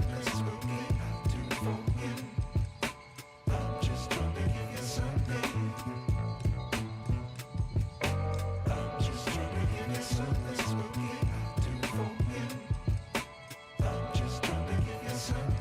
something spooky I do for you. I'm just trying to give you something. I'm just trying to give you something spooky I do for you. I'm just trying to give you something.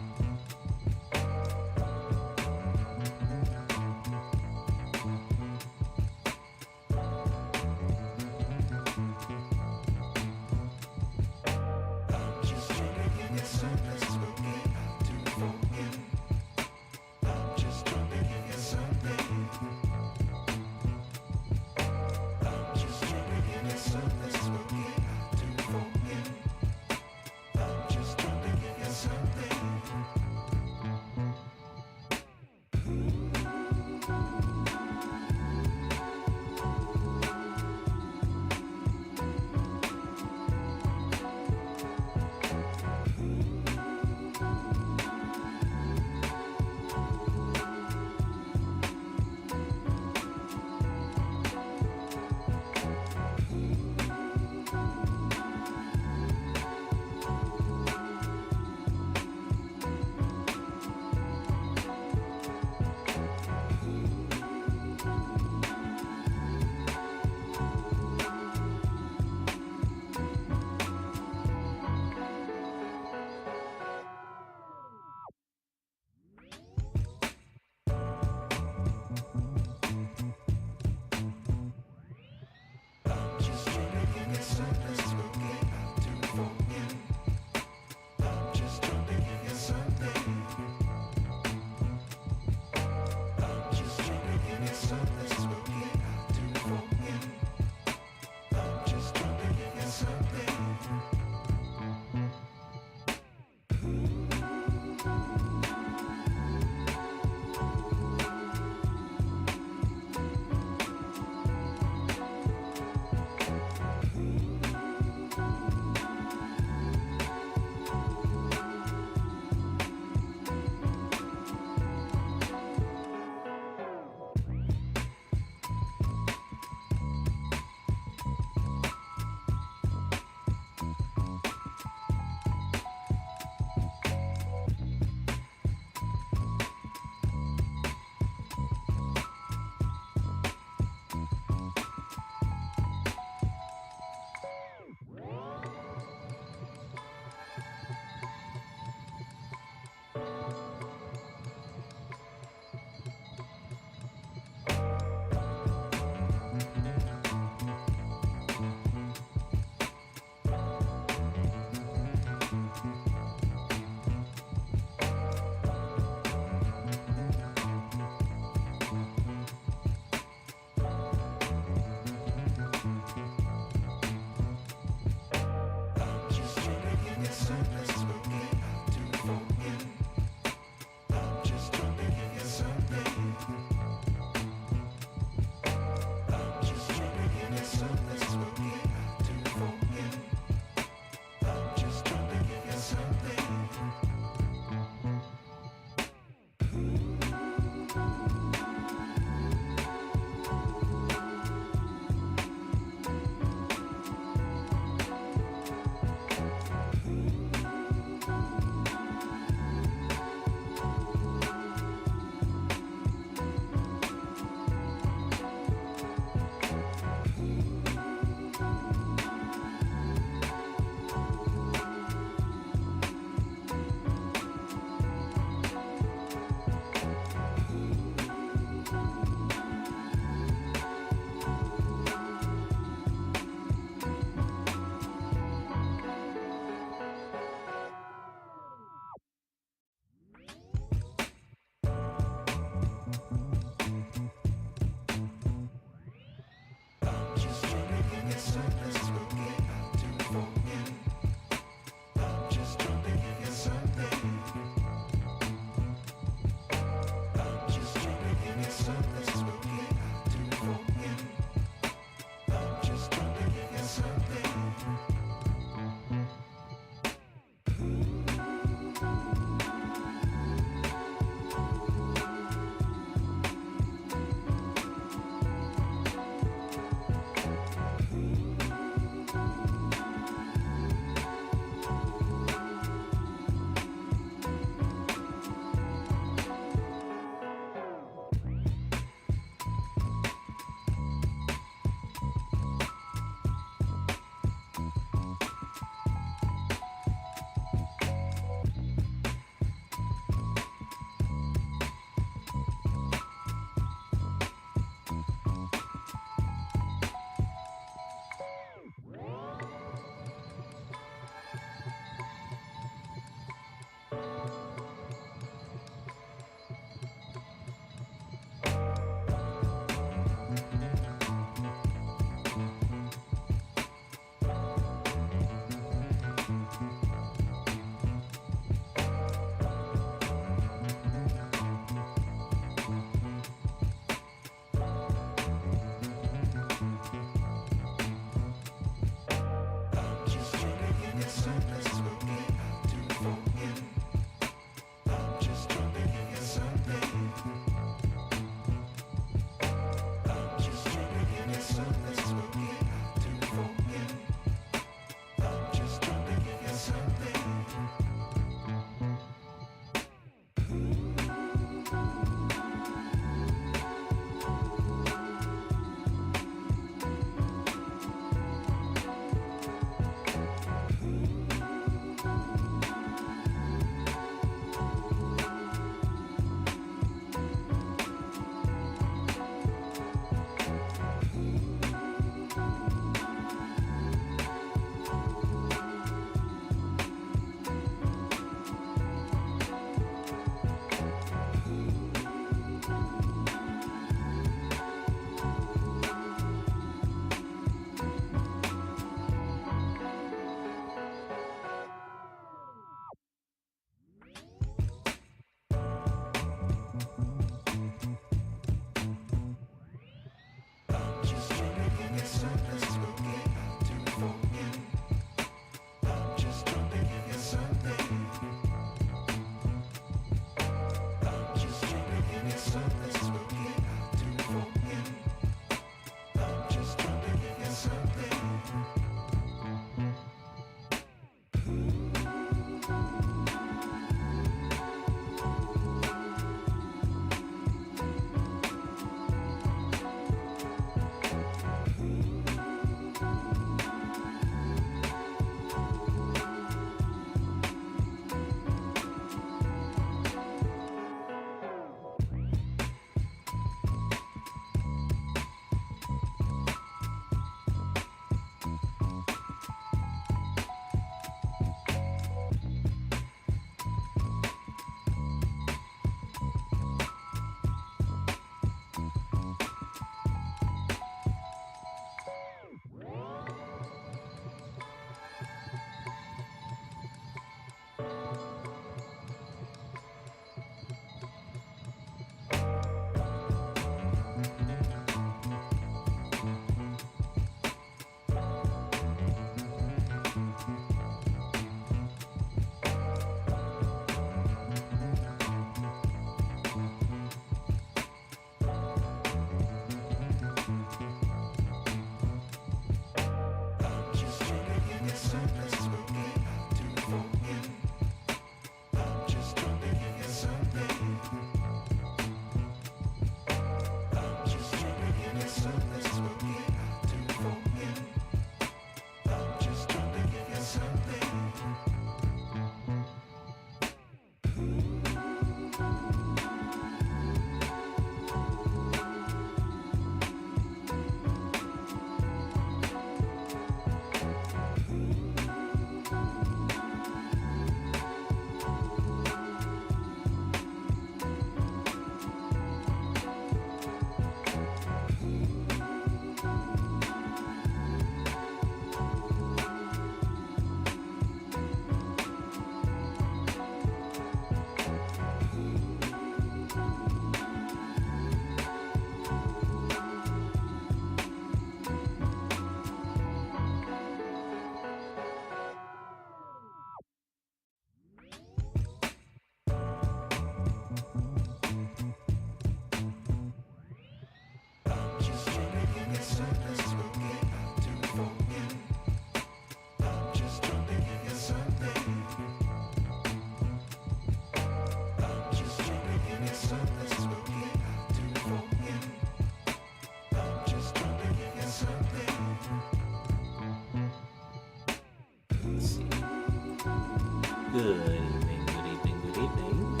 Good evening, good evening, good evening.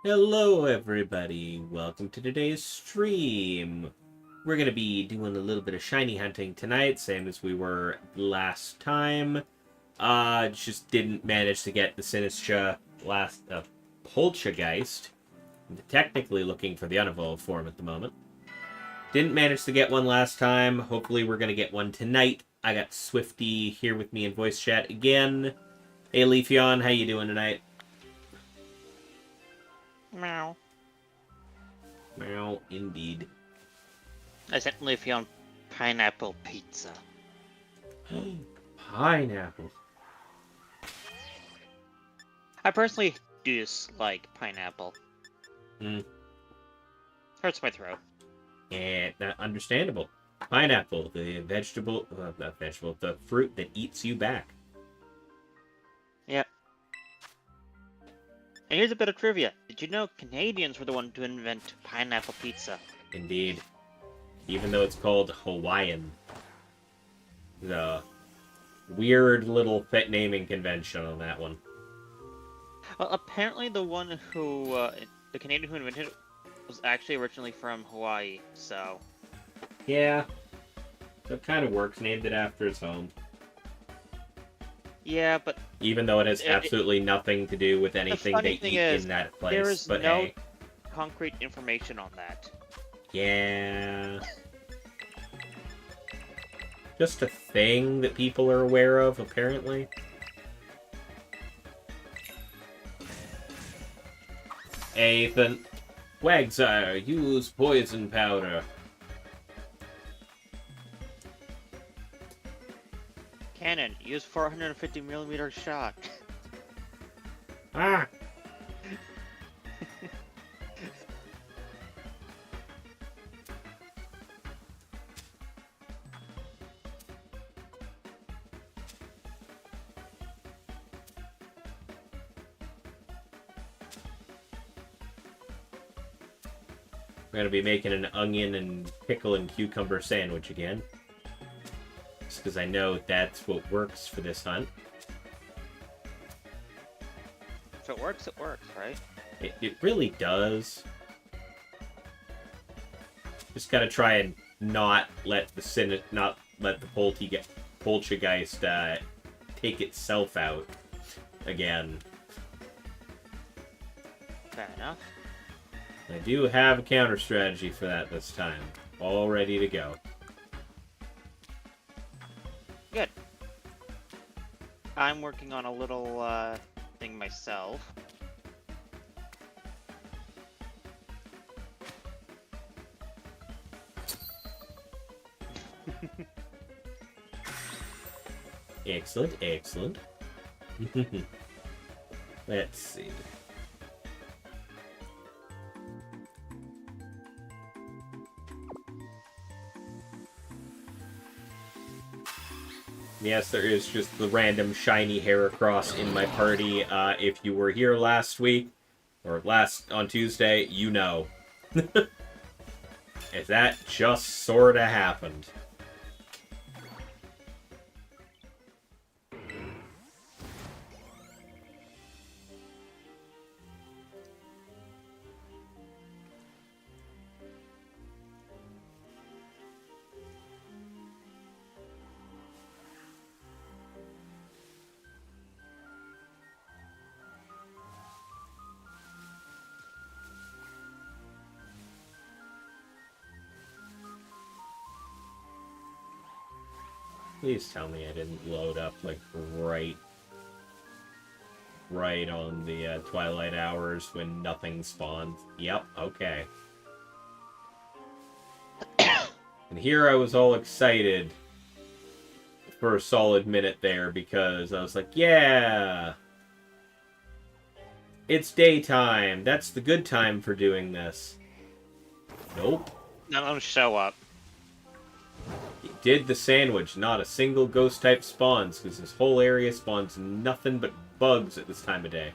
Hello, everybody. Welcome to today's stream. We're going to be doing a little bit of shiny hunting tonight, same as we were last time. Just didn't manage to get the Sinistra Poltergeist. I'm technically looking for the unevolved form at the moment. Didn't manage to get one last time. Hopefully we're going to get one tonight. I got Swifty here with me in voice chat again. Hey, Leafeon, how you doing tonight? Meow. Meow, indeed. I sent Leafeon pineapple pizza. Pineapple. I personally dislike pineapple. Hurts my throat. And understandable. Pineapple, the vegetable, not vegetable, the fruit that eats you back. Yep. And here's a bit of trivia. Did you know Canadians were the one to invent pineapple pizza? Indeed. Even though it's called Hawaiian. The weird little pet naming convention on that one. Well, apparently the one who, the Canadian who invented it was actually originally from Hawaii, so... Yeah. So it kind of works, named it after its home. Yeah, but... Even though it has absolutely nothing to do with anything they eat in that place. There is but no hey. concrete information on that. Yeah. Just a thing that people are aware of, apparently. Ethan. Wagsire, use poison powder. Cannon, use 450mm shot. Ah! We're going to be making an onion and pickle and cucumber sandwich again. Just because I know that's what works for this hunt. If it works, right? It really does. Just got to try and not let the poltergeist take itself out again. Fair enough. I do have a counter strategy for that this time. All ready to go. Good. I'm working on a little thing myself. Excellent, excellent. Let's see. Yes, there is just the random shiny Heracross in my party. If you were here last week, or on Tuesday, you know. If that just sorta happened. Please tell me I didn't load up, like, right on the twilight hours when nothing spawns. Yep, okay. And here I was all excited for a solid minute there because I was like, yeah! It's daytime! That's the good time for doing this. Nope. None of them show up. He did the sandwich. Not a single ghost type spawns, because this whole area spawns nothing but bugs at this time of day.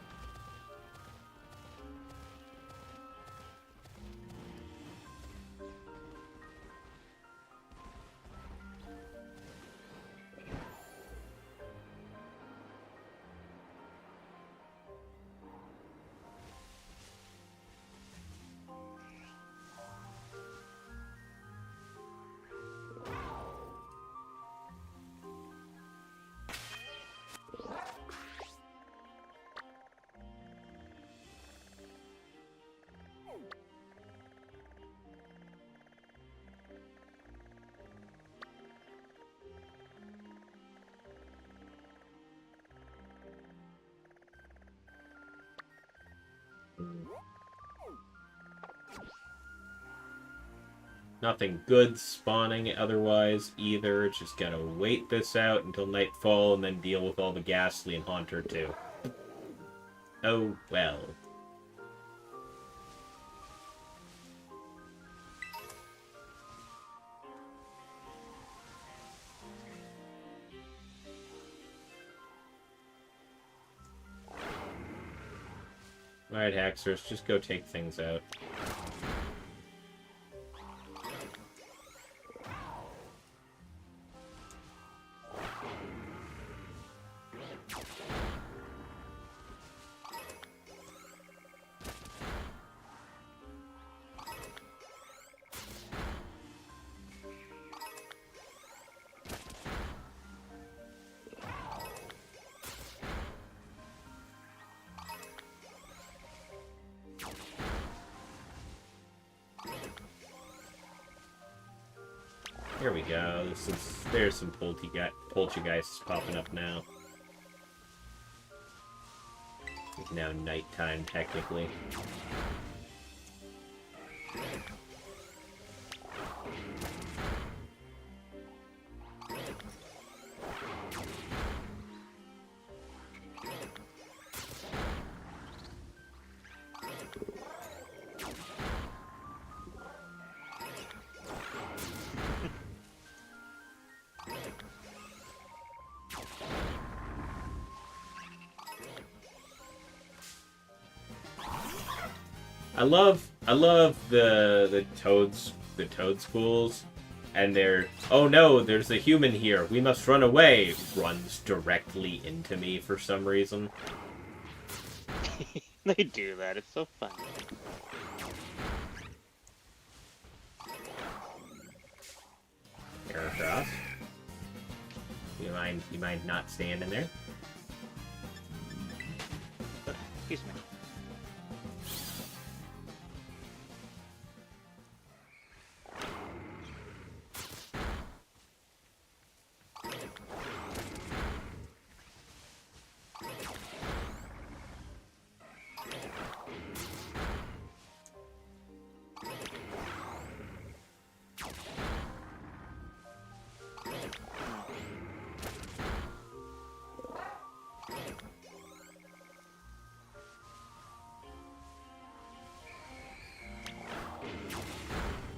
Nothing good spawning otherwise either. Just gotta wait this out until nightfall and then deal with all the Ghastly and Haunter too. Oh well. Alright, Haxers, just go take things out. Here we go. There's some poltergeists popping up now. It's now nighttime, technically. I love the toad schools, and they're, oh no, there's a human here, we must run away, runs directly into me for some reason. They do that, it's so funny. Aircross. You mind not standing there? Excuse me.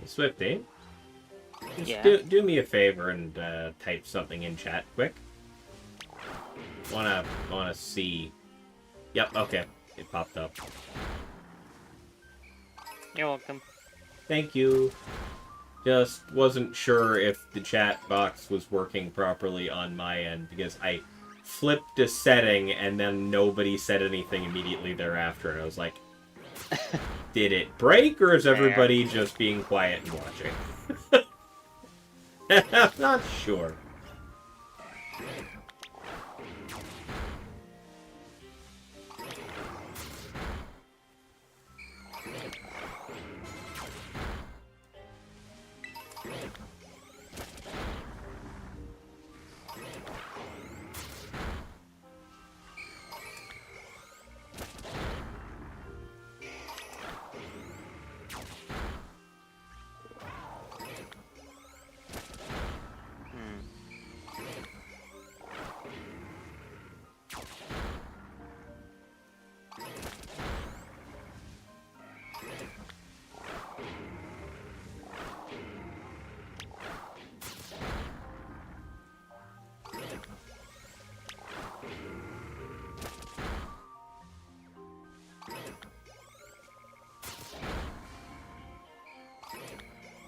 Swifty, just Yeah. do me a favor and type something in chat quick. Wanna see? Yep. Okay, it popped up. You're welcome. Thank you. Just wasn't sure if the chat box was working properly on my end because I flipped a setting and then nobody said anything immediately thereafter, and I was like, did it break, or is everybody just being quiet and watching? I'm not sure.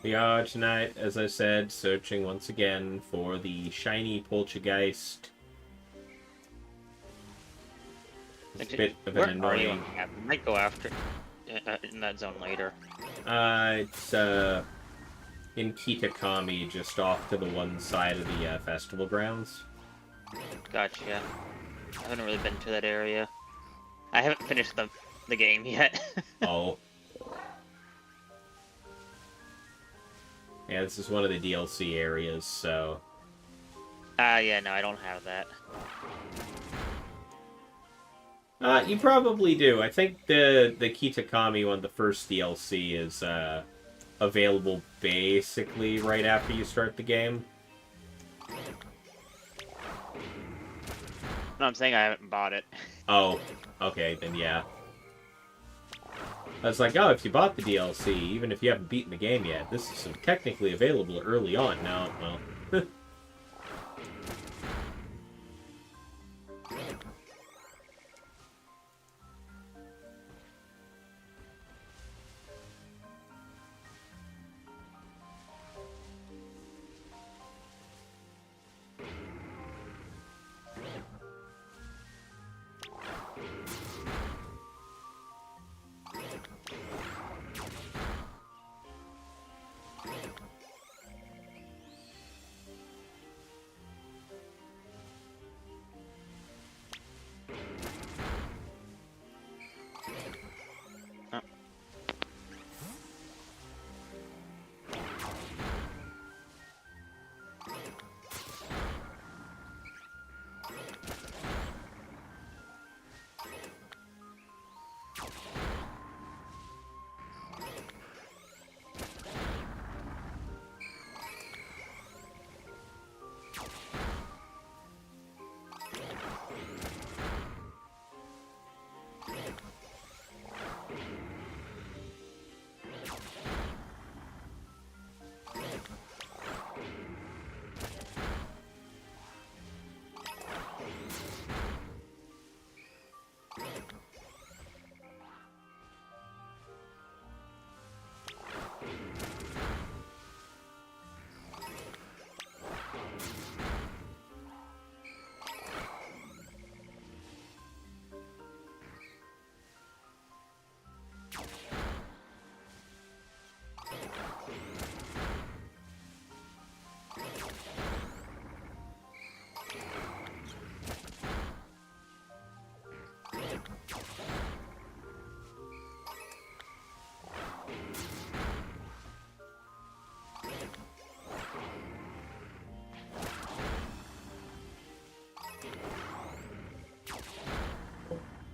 We are tonight, as I said, searching once again for the shiny poltergeist. It's a bit of an Where are you? annoying. I might go after in that zone later. It's in Kitakami, just off to the one side of the festival grounds. Gotcha. I haven't really been to that area. I haven't finished the game yet. Oh. Yeah, this is one of the DLC areas, so... Yeah, no, I don't have that. You probably do. I think the Kitakami one, the first DLC, is available basically right after you start the game. No, I'm saying I haven't bought it. Oh, okay, then yeah. I was like, oh, if you bought the DLC, even if you haven't beaten the game yet, this is technically available early on. No, well. Oh.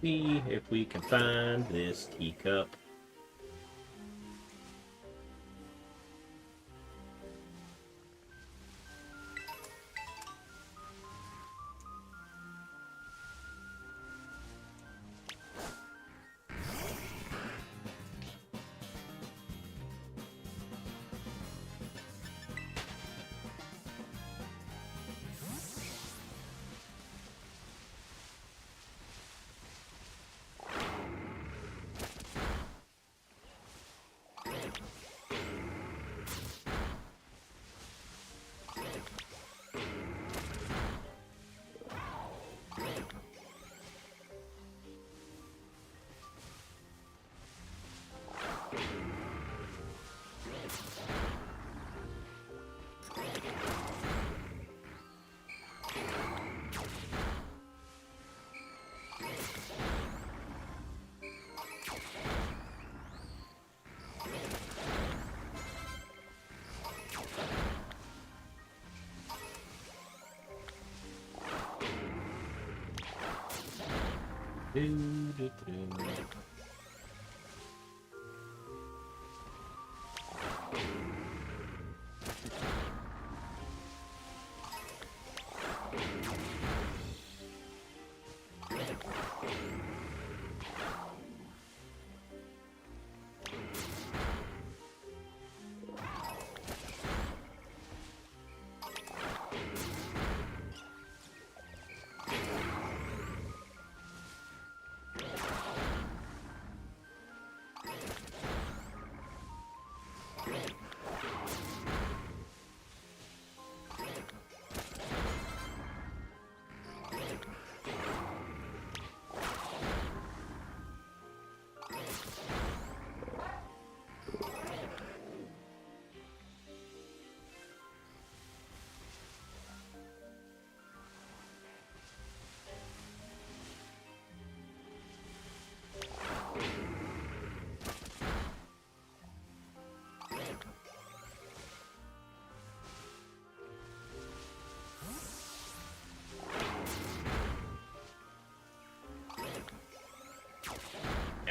See if we can find this teacup.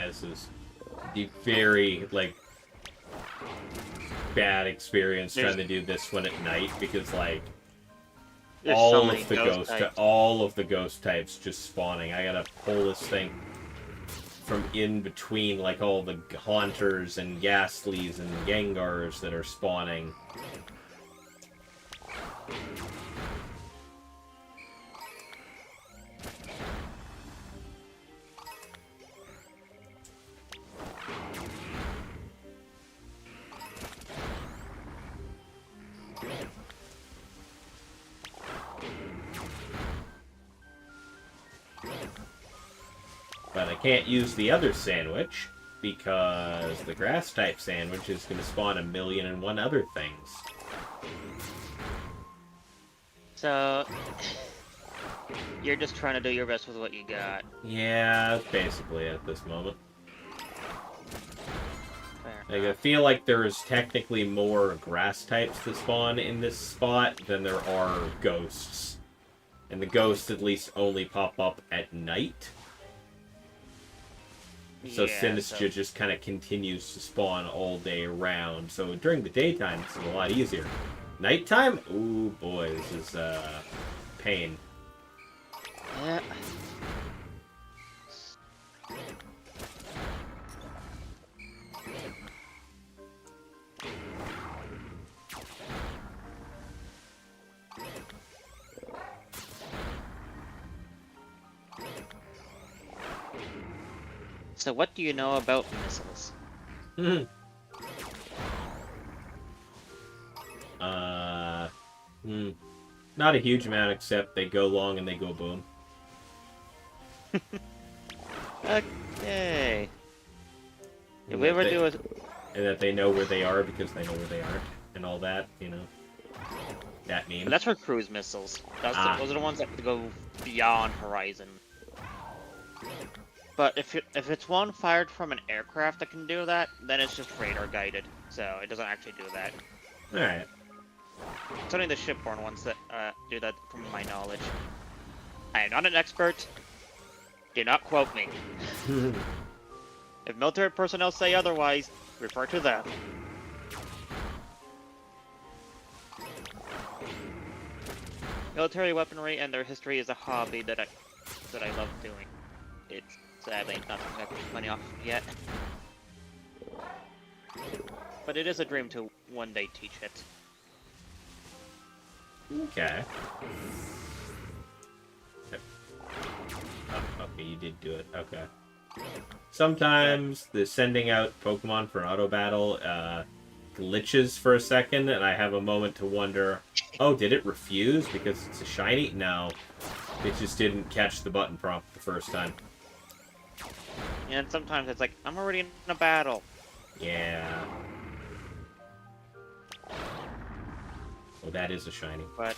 this is the very, like, bad experience trying to do this one at night, because, like, There's all so of many the ghost types just spawning. I gotta pull this thing from in between, like, all the haunters and ghastlies and gengars that are spawning. But I can't use the other sandwich, because the grass-type sandwich is going to spawn 1,000,001 other things. So, you're just trying to do your best with what you got. Yeah, basically at this moment. Fair Like, I enough. feel like there's technically more grass types that spawn in this spot than there are ghosts. And the ghosts at least only pop up at night. So Yeah, Sinistra just kind of continues to spawn all day around. So during the daytime, it's a lot easier. Nighttime? Ooh, boy, this is, pain. Yeah. So what do you know about missiles? Not a huge amount, except they go long and they go boom. Okay. If And we that ever they- do a... And that they know where they are because they know where they aren't, and all that, you know. That meme. But that's for cruise missiles. Those are the ones that go beyond horizon. But if it's one fired from an aircraft that can do that, then it's just radar guided. So it doesn't actually do that. Alright. It's only the shipborne ones that do that, from my knowledge. I am not an expert. Do not quote me. If military personnel say otherwise, refer to them. Military weaponry and their history is a hobby that I love doing. It's sadly not something I've made money off yet. But it is a dream to one day teach it. Okay. Oh, okay, you did do it. Okay. Sometimes the sending out Pokemon for an auto battle glitches for a second, and I have a moment to wonder, oh, did it refuse because it's a shiny? No. It just didn't catch the button prompt the first time. And sometimes it's like, I'm already in a battle. Yeah. Well, that is a shiny. But...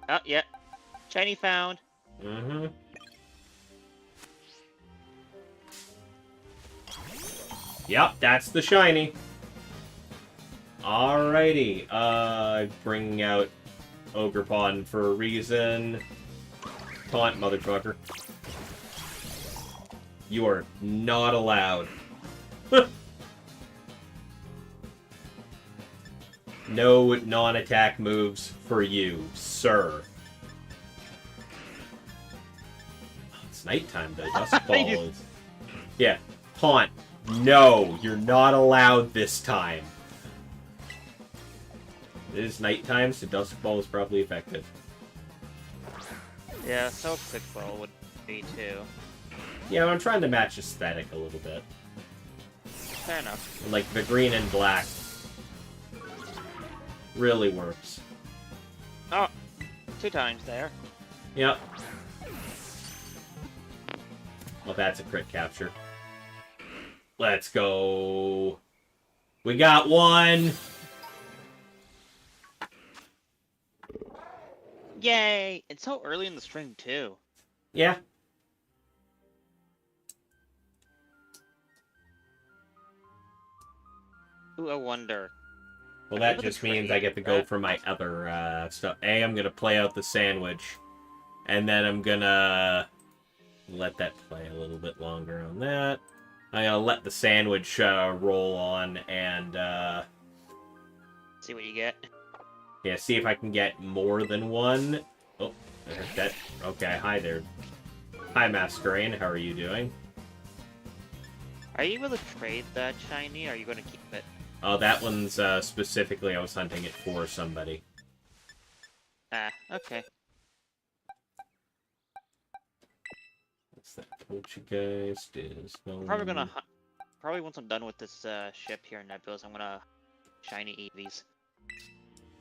oh, yeah. Shiny found. Mm-hmm. Yep, that's the shiny. Alrighty. Bringing out Ogerpon for a reason. Taunt, motherfucker. You are not allowed. No non-attack moves for you, sir. Oh, it's nighttime though. Duskfall is... Yeah. Taunt. No, you're not allowed this time. It is nighttime, so Duskfall is probably effective. Yeah, so Quickball would be too. Yeah, I'm trying to match aesthetic a little bit. Fair enough. Like, the green and black really works. Oh, 2 times there. Yep. Well, that's a crit capture. Let's go. We got one. Yay! It's so early in the stream too. Yeah. Ooh, I wonder. Well, Are that you able to just means trade I get to go that? for my other stuff. I'm going to play out the sandwich. And then I'm gonna let that play a little bit longer on that. I'm gonna let the sandwich roll on and See what you get. yeah, see if I can get more than one. Oh, that. Okay, hi there. Hi, Masquerade. How are you doing? Are you able to trade that shiny, or are you going to keep it? Oh, that one's specifically I was hunting it for somebody. Ah, okay. What's that? Told you guys. I'm probably gonna probably once I'm done with this ship here in Nebulous, I'm gonna shiny Eevees.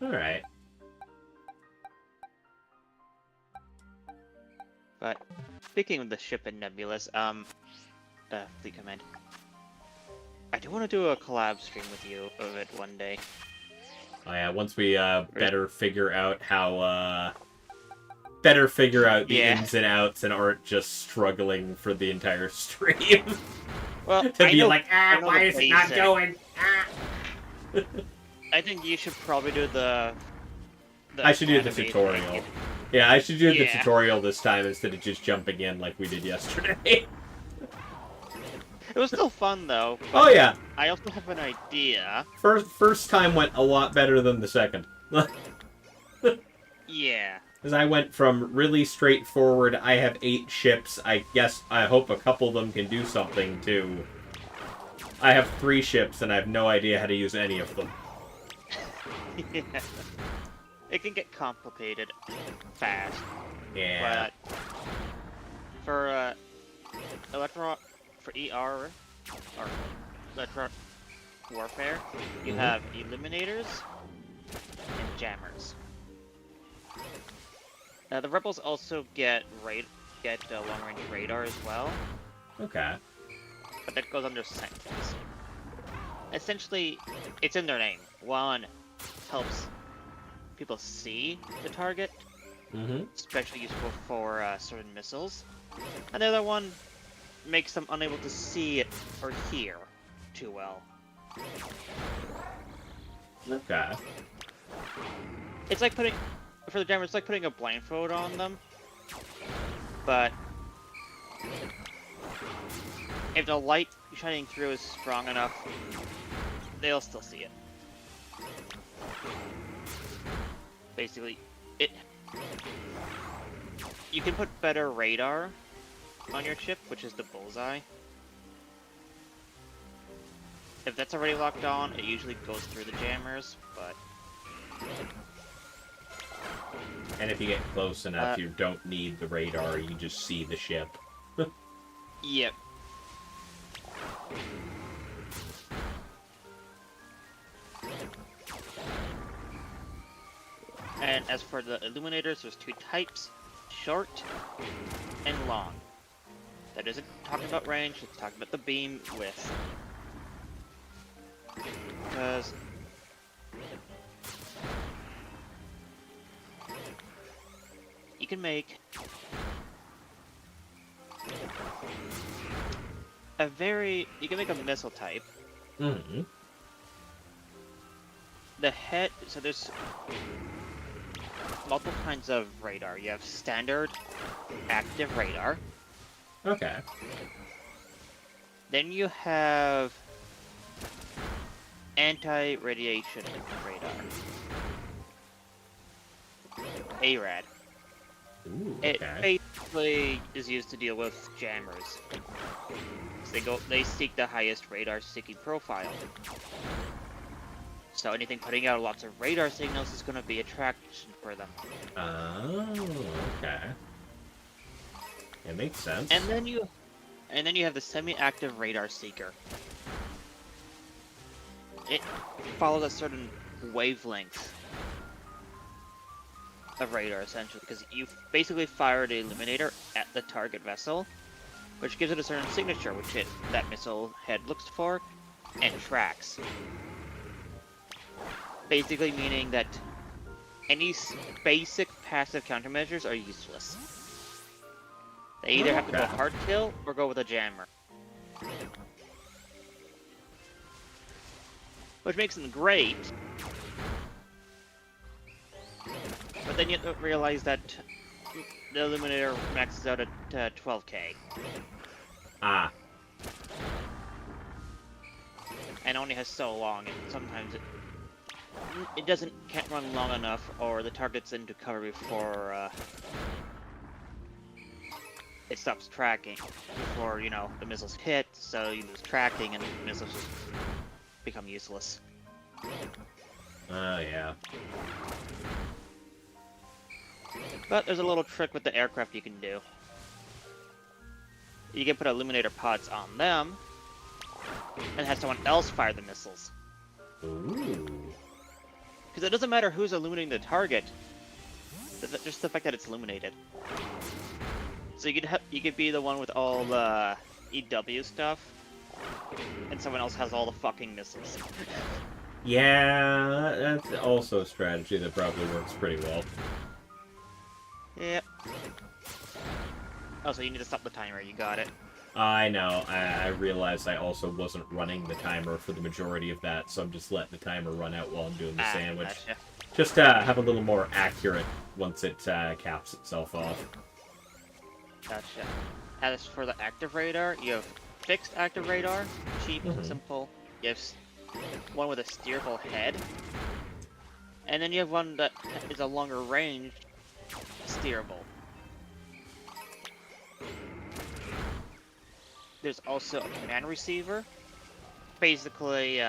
Alright. But speaking of the ship in Nebulous, Fleet Command, I do want to do a collab stream with you of it one day. Oh yeah, once we better figure out how better figure out the ins and outs and aren't just struggling for the entire stream. Well, to be like, why is it not going? I think you should probably do the I should do the tutorial. thing. Yeah, I should do the tutorial this time instead of just jumping in like we did yesterday. It was still fun though. Oh yeah. I also have an idea. First time went a lot better than the second. Yeah. Because I went from really straightforward, I have 8 ships, I hope a couple of them can do something, to I have 3 ships and I have no idea how to use any of them. Yeah. It can get complicated fast. Yeah. But for for ER or Electro Warfare, you have Eliminators and Jammers. Now the Rebels also get long-range radar as well, Okay. but that goes under Sentinels. Essentially, it's in their name. One helps people see the target, especially useful for certain missiles, and the other one makes them unable to see it or hear too well. Okay. It's like putting, for the jammer, it's like putting a blindfold on them, but if the light shining through is strong enough, they'll still see it. Basically, you can put better radar on your chip, which is the bullseye. If that's already locked on, it usually goes through the jammers, but... And if you get close enough, you don't need the radar, you just see the ship. Yep. And as for the illuminators, there's 2 types, short and long. That isn't talking about range, it's talking about the beam width. Because you can make you can make a missile type. The head, so there's multiple kinds of radar. You have standard active radar. Okay. Then you have anti-radiation radar. ARAD. Ooh, It okay. basically is used to deal with jammers. They seek the highest radar seeking profile. So anything putting out lots of radar signals is going to be attraction for them. Oh, okay. It makes sense. And then you have the semi-active radar seeker. It follows a certain wavelength of radar, essentially, because you basically fire the illuminator at the target vessel, which gives it a certain signature, which that missile head looks for and tracks. Basically meaning that any basic passive countermeasures are useless. They either have to go hard kill or go with a jammer. Which makes them great. But then you have to realize that the Illuminator maxes out at 12k. Ah. And only has so long, and sometimes it can't run long enough, or the target's into cover before it stops tracking. Before, you know, the missiles hit, so you lose tracking and the missiles just become useless. Oh, yeah. But there's a little trick with the aircraft you can do. You can put Illuminator pods on them, and have someone else fire the missiles. Ooh. Because it doesn't matter who's illuminating the target, just the fact that it's illuminated. So you could be the one with all the EW stuff, and someone else has all the fucking missiles. Yeah, that's also a strategy that probably works pretty well. Yep. Oh, so you need to stop the timer. You got it. I know. I realized I also wasn't running the timer for the majority of that, so I'm just letting the timer run out while I'm doing the sandwich. Gotcha. Just to have a little more accurate once it caps itself off. Gotcha. As for the active radar, you have fixed active radar, cheap, simple. You have one with a steerable head, and then you have one that is a longer range, steerable. There's also a command receiver. Basically,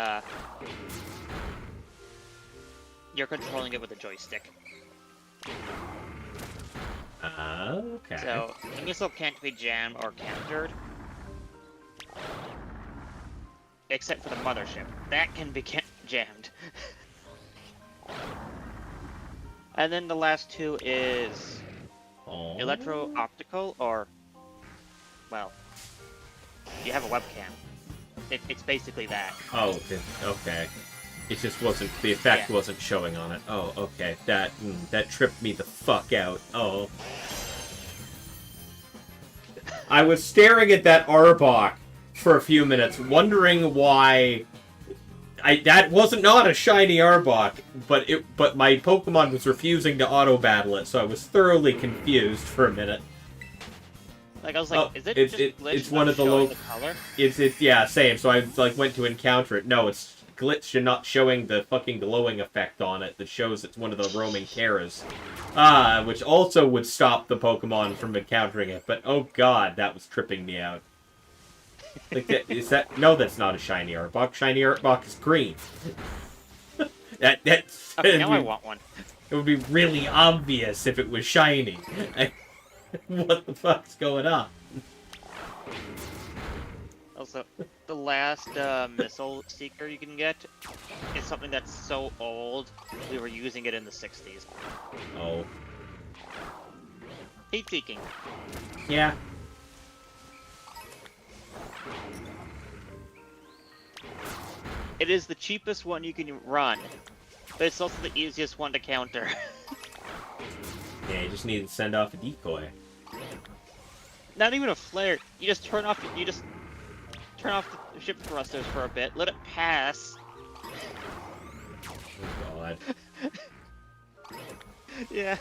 you're controlling it with a joystick. Okay. So, the missile can't be jammed or countered. Except for the mothership. That can be jammed. And then the last two is electro-optical, or, well, you have a webcam. It's basically that. Oh, okay. It just wasn't, the effect wasn't showing on it. Oh, okay. That tripped me the fuck out. Oh. I was staring at that Arbok for a few minutes, wondering why that wasn't not a shiny Arbok, but my Pokemon was refusing to auto battle it, so I was thoroughly confused for a minute. Like, I was like, is it just it's one of the low color? It's yeah, same. So I like went to encounter it. No, it's glitched and not showing the fucking glowing effect on it that shows it's one of the roaming Terras. Which also would stop the Pokemon from encountering it, but oh god, that was tripping me out. Like, no, that's not a shiny Arbok. Shiny Arbok is green. That's... Okay, now I want one. It would be really obvious if it was shiny. What the fuck's going on? Also, the last missile seeker you can get is something that's so old, we were using it in the 60s. Oh. Heat seeking. Yeah. It is the cheapest one you can run, but it's also the easiest one to counter. Yeah, you just need to send off a decoy. Not even a flare. You just turn off the ship thrusters for a bit, let it pass. Oh god. Yeah.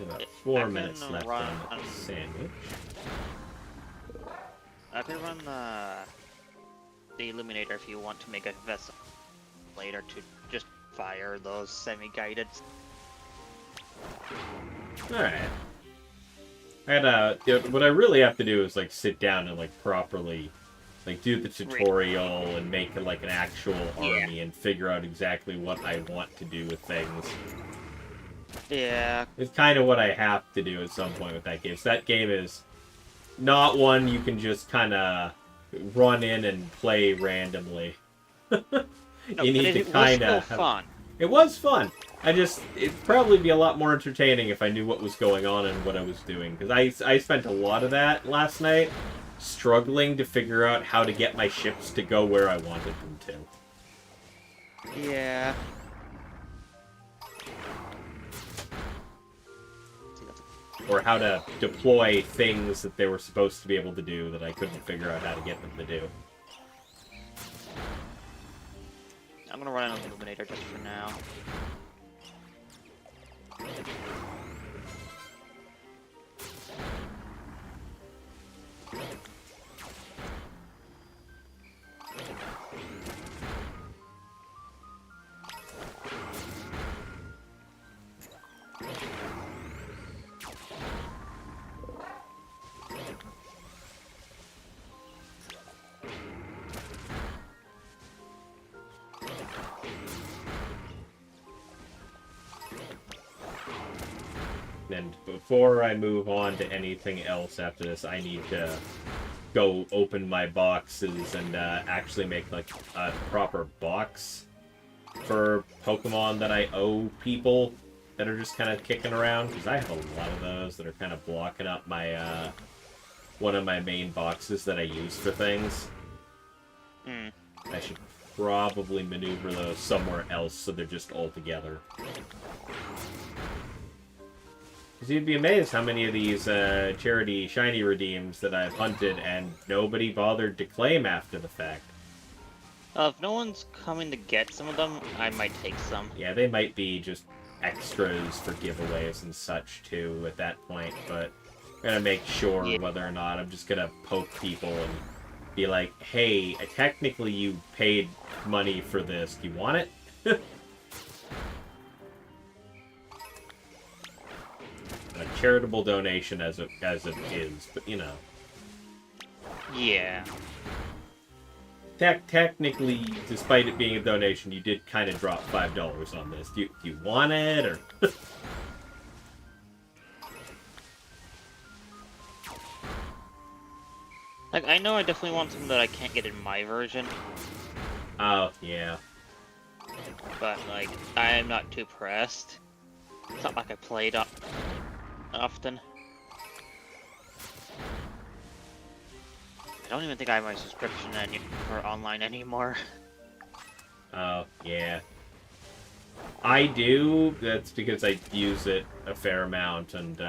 About 4 I minutes can left run on the sandwich. I can run the Illuminator if you want to make a vessel later to just fire those semi-guided. Alright. What I really have to do is like sit down and like properly like do the tutorial and make like an actual army and figure out exactly what I want to do with things. Yeah. It's kind of what I have to do at some point with that game. So that game is not one you can just kind of run in and play randomly. No, you need to kind of. Fun. It was fun. It'd probably be a lot more entertaining if I knew what was going on and what I was doing. Because I spent a lot of that last night struggling to figure out how to get my ships to go where I wanted them to. Yeah. Or how to deploy things that they were supposed to be able to do that I couldn't figure out how to get them to do. I'm gonna run an Illuminator just for now. And before I move on to anything else after this, I need to go open my boxes and actually make like a proper box for Pokemon that I owe people that are just kind of kicking around, because I have a lot of those that are kind of blocking up my one of my main boxes that I use for things. I should probably maneuver those somewhere else so they're just all together. Because you'd be amazed how many of these charity shiny redeems that I've hunted and nobody bothered to claim after the fact. If no one's coming to get some of them, I might take some. Yeah, they might be just extras for giveaways and such too at that point, but I'm gonna make sure whether or not I'm just gonna poke people and be like, hey, technically you paid money for this, do you want it? A charitable donation as it is, but you know. Yeah. Technically, despite it being a donation, you did kind of drop $5 on this. Do you want it, or? Like, I know I definitely want something that I can't get in my version, Oh, yeah. but, like, I am not too pressed. It's not like I played often. I don't even think I have my subscription for online anymore. Oh, yeah. I do. That's because I use it a fair amount, and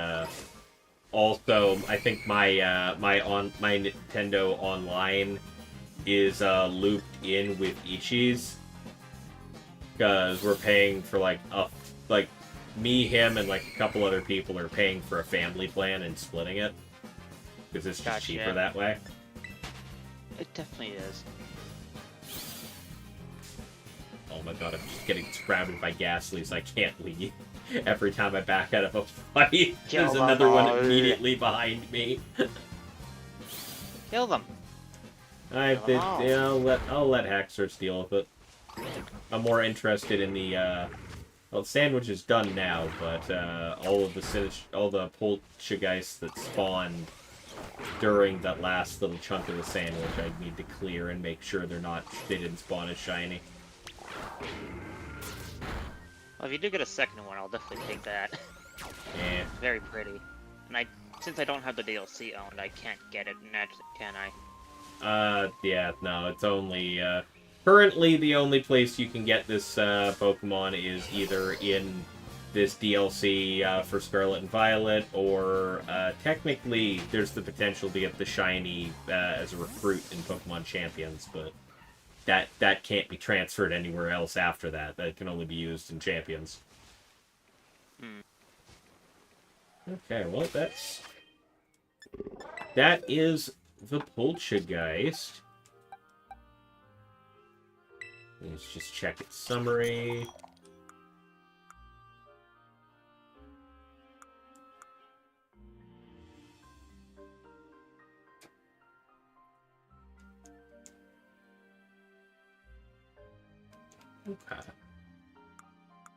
also I think my my Nintendo Online is looped in with Ichi's, because we're paying for like me, him, and like a couple other people are paying for a family plan and splitting it because it's just cheaper that way. It definitely is. Oh my god, I'm just getting surrounded by Ghastlies. I can't leave. Every time I back out of a fight, there's another one immediately behind me. Kill them. I'll let Haxorus deal with it. I'm more interested in the well, Sandwich is done now, but all the Poltergeists that spawned during that last little chunk of the Sandwich, I need to clear and make sure they didn't spawn as shiny. Well, if you do get a second one, I'll definitely take that. Yeah. It's very pretty. And since I don't have the DLC owned, I can't get it naturally, can I? Yeah, no, it's only, currently the only place you can get this, Pokemon is either in this DLC, for Scarlet and Violet, or, technically, there's the potential to get the shiny, as a recruit in Pokemon Champions, but that can't be transferred anywhere else after that. That can only be used in Champions. Okay, well, that is the Poltergeist. Let's just check its summary. Okay.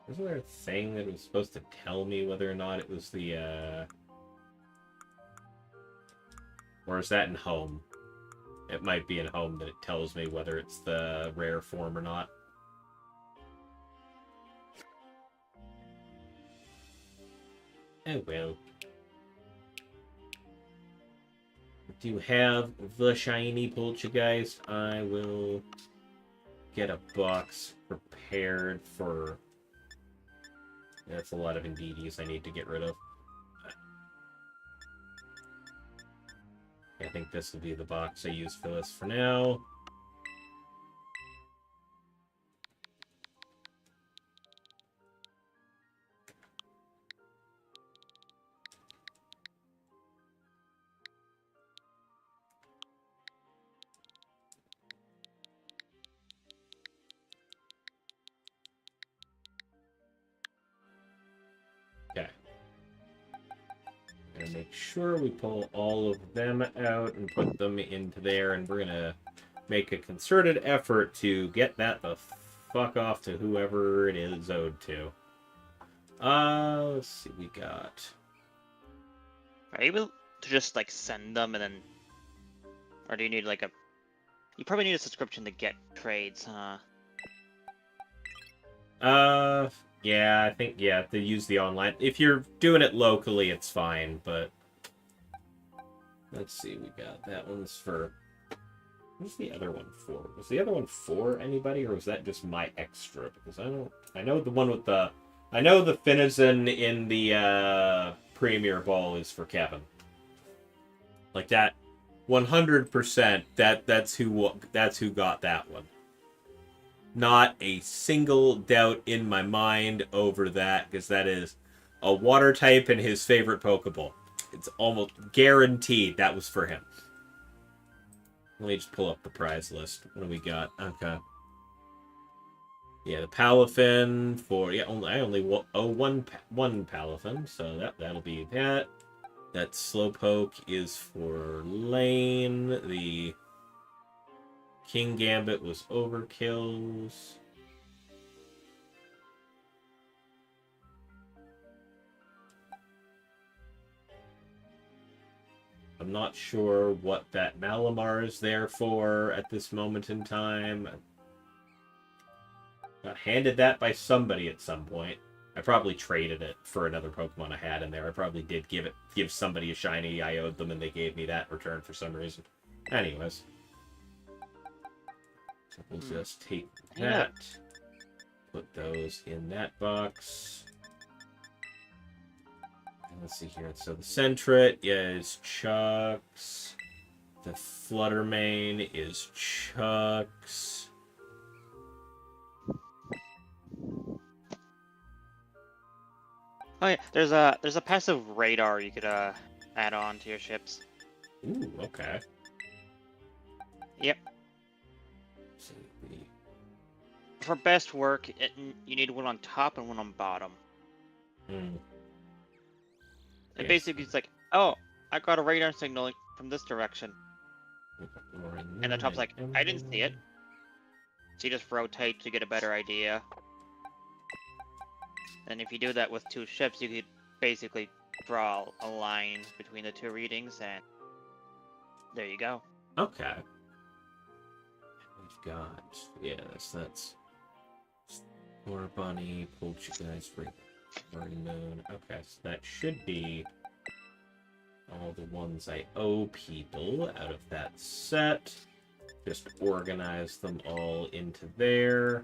Wasn't there a thing that was supposed to tell me whether or not it was the, or is that in Home? It might be in Home that it tells me whether it's the rare form or not. Oh well. do have the shiny Poltergeist, I will get a box prepared for... That's a lot of Indeedies I need to get rid of. I think this will be the box I use for this for now. Okay. Gonna make sure we pull all of them out and put them into there, and we're gonna make a concerted effort to get that the fuck off to whoever it is owed to. Let's see, we got... Are you able to just like send them and then, or do you need like a? You probably need a subscription to get trades, huh? Yeah, I think, yeah, to use the online. If you're doing it locally, it's fine, but... Let's see, we got that one's for... What's the other one for? Was the other one for anybody, or was that just my extra? Because I don't... I know the one with the... I know the Finizen in the, Premier Ball is for Kevin. Like that... 100%, that's who got that one. Not a single doubt in my mind over that, because that is a water type and his favorite Pokeball. It's almost guaranteed that was for him. Let me just pull up the prize list. What do we got? Okay. Yeah, the Palafin for... Yeah, I only owe one Palafin, so that'll be that. That Slowpoke is for Lane. The... King Gambit was Overkill's. I'm not sure what that Malamar is there for at this moment in time. Got handed that by somebody at some point. I probably traded it for another Pokemon I had in there. I probably did give somebody a shiny I owed them, and they gave me that in return for some reason. Anyways. So we'll just take that, put those in that box. And let's see here. So the Sentret is Chuck's. The Fluttermane is Chuck's. Oh yeah, there's a passive radar you could add on to your ships. Ooh, okay. Yep. For best work, you need one on top and one on bottom. Mm. And basically, it's like, oh, I got a radar signal from this direction. And the top's like, I didn't see it. So you just rotate to get a better idea. And if you do that with two ships, you could basically draw a line between the two readings, and there you go. Okay. We've got, yeah, that's War Bunny, Poltergeist, Already Moon. Okay, so that should be all the ones I owe people out of that set. Just organize them all into there.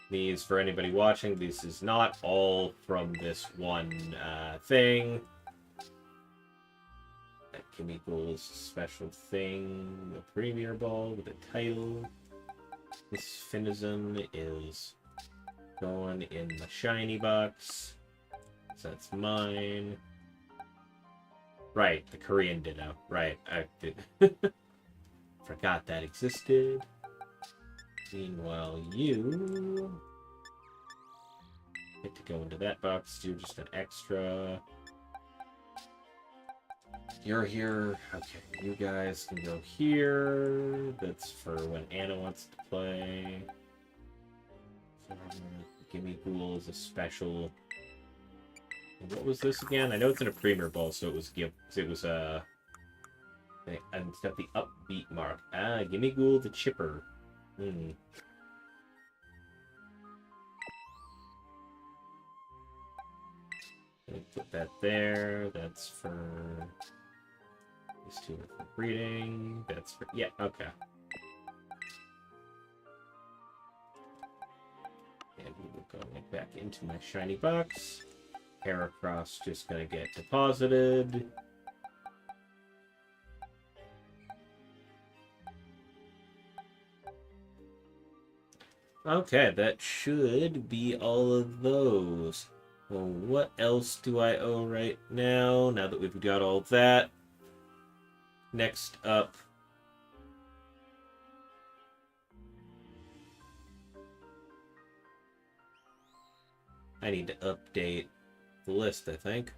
These, for anybody watching, this is not all from this one thing. That Gimme Goal is a special thing. The Premier Ball with a title. This Finizen is going in the shiny box. So that's mine. Right, the Korean Ditto. Right, I did. Forgot that existed. Meanwhile, you get to go into that box, do just an extra. You're here. Okay, you guys can go here. That's for when Anna wants to play. Gimme Ghoul is a special. What was this again? I know it's in a Premier Ball, so it was and it's got the upbeat mark. Ah, Gimme Ghoul the Chipper. Put that there. That's for These two are for breeding. That's for... Yeah, okay. And we will go back into my shiny box. Heracross just gonna get deposited. Okay, that should be all of those. Well, what else do I owe right now? Now that we've got all that. Next up. I need to update the list, I think.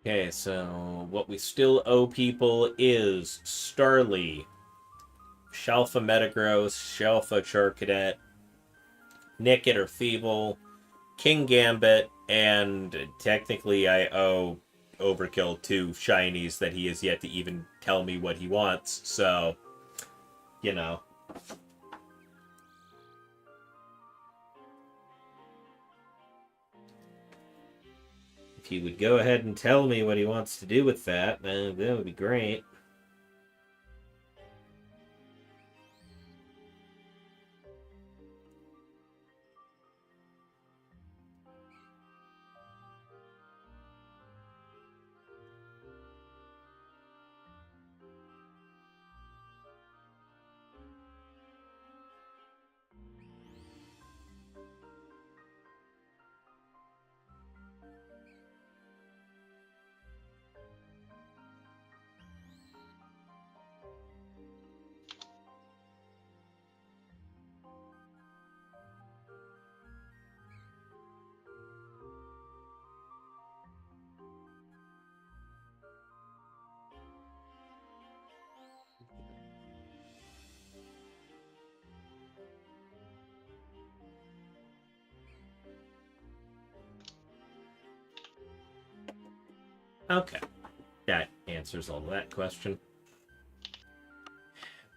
Okay, so what we still owe people is Starly, Shalfa Metagross, Shalfa Charcadet, Nickit or Feeble, King Gambit, and technically I owe Overkill 2 shinies that he has yet to even tell me what he wants, so, you know. If he would go ahead and tell me what he wants to do with that, then that would be great. Okay, that answers all that question.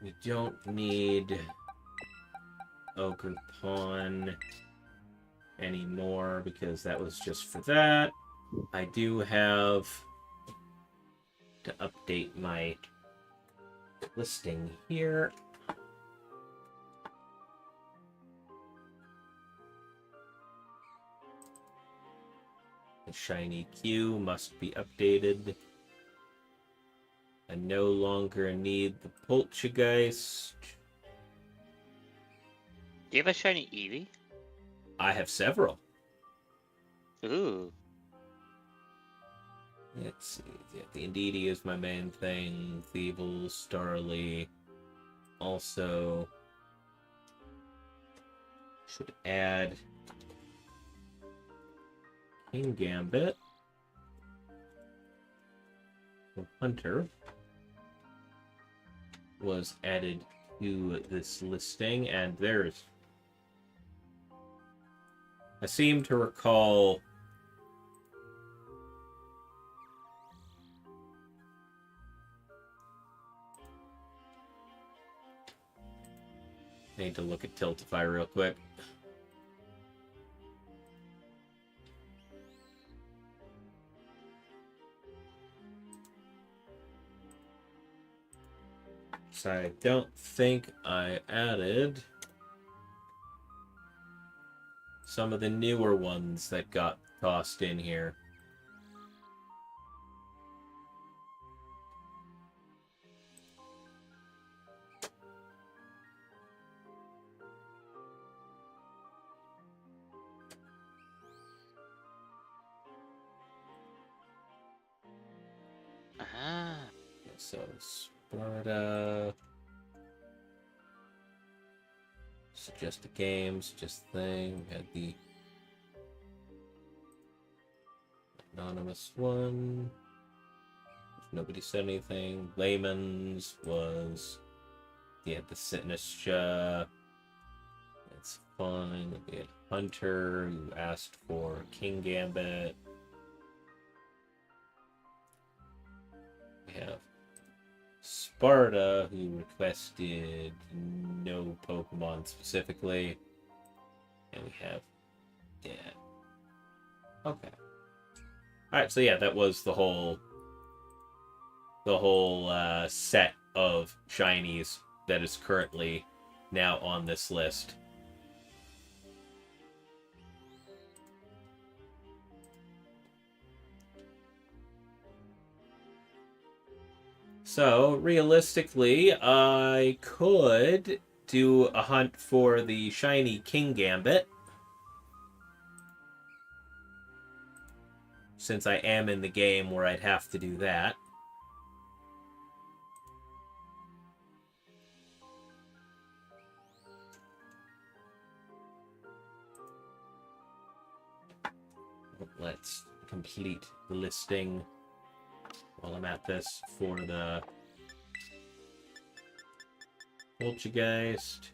We don't need Ogre Pawn anymore because that was just for that. I do have to update my listing here. The shiny Q must be updated. I no longer need the Poltergeist. Do you have a shiny Eevee? I have several. Ooh. Let's see. Yeah, the Indeedee is my main thing. Feeble, Starly. Also, should add King Gambit. The Hunter was added to this listing, and there's... I seem to recall I need to look at Tiltify real quick. So I don't think I added some of the newer ones that got tossed in here. Ah. So Sparta, suggested games, just thing. We had the anonymous one. Nobody said anything. Layman's was... Yeah, the Sinister. That's fine. We had Hunter, who asked for King Gambit. We have Sparta, who requested no Pokemon specifically. And we have Dan. Okay. Alright, so yeah, that was the whole set of shinies that is currently now on this list. So, realistically, I could do a hunt for the shiny King Gambit, since I am in the game where I'd have to do that. Let's complete the listing while I'm at this for the Poltergeist.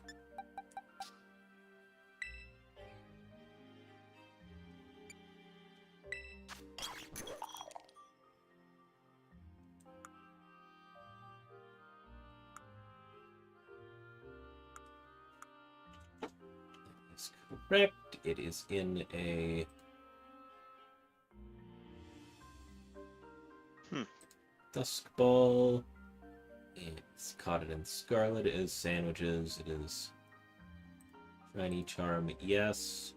That is correct. It is in a Dusk Ball. It's caught it in Scarlet. It is sandwiches. It is Shiny Charm. Yes.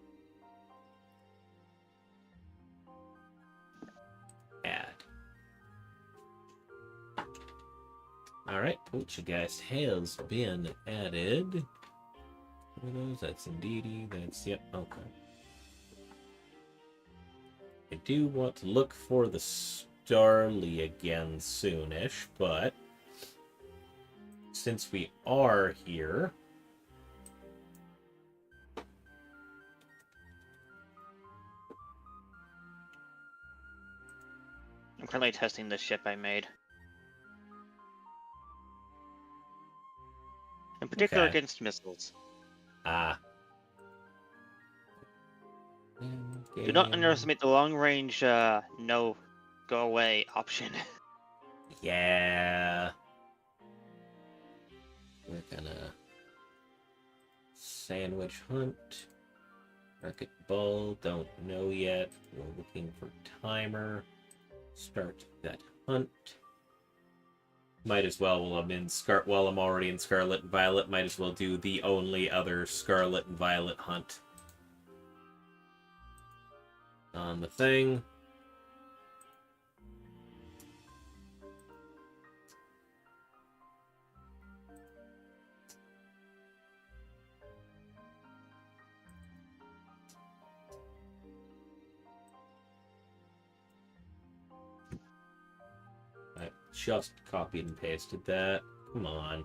Add. Alright, Poltergeist has been added. What are those? That's Indeedee. That's, yep, okay. I do want to look for the Starly again soonish, but since we are here, I'm currently testing the ship I made. In particular Okay. against missiles. Do not underestimate the long-range no go away option. Yeah. We're gonna sandwich hunt. Market Ball, don't know yet. We're looking for timer. Start that hunt. Might as well, while I'm already in Scarlet and Violet, might as well do the only other Scarlet and Violet hunt on the thing. I just copied and pasted that. Come on.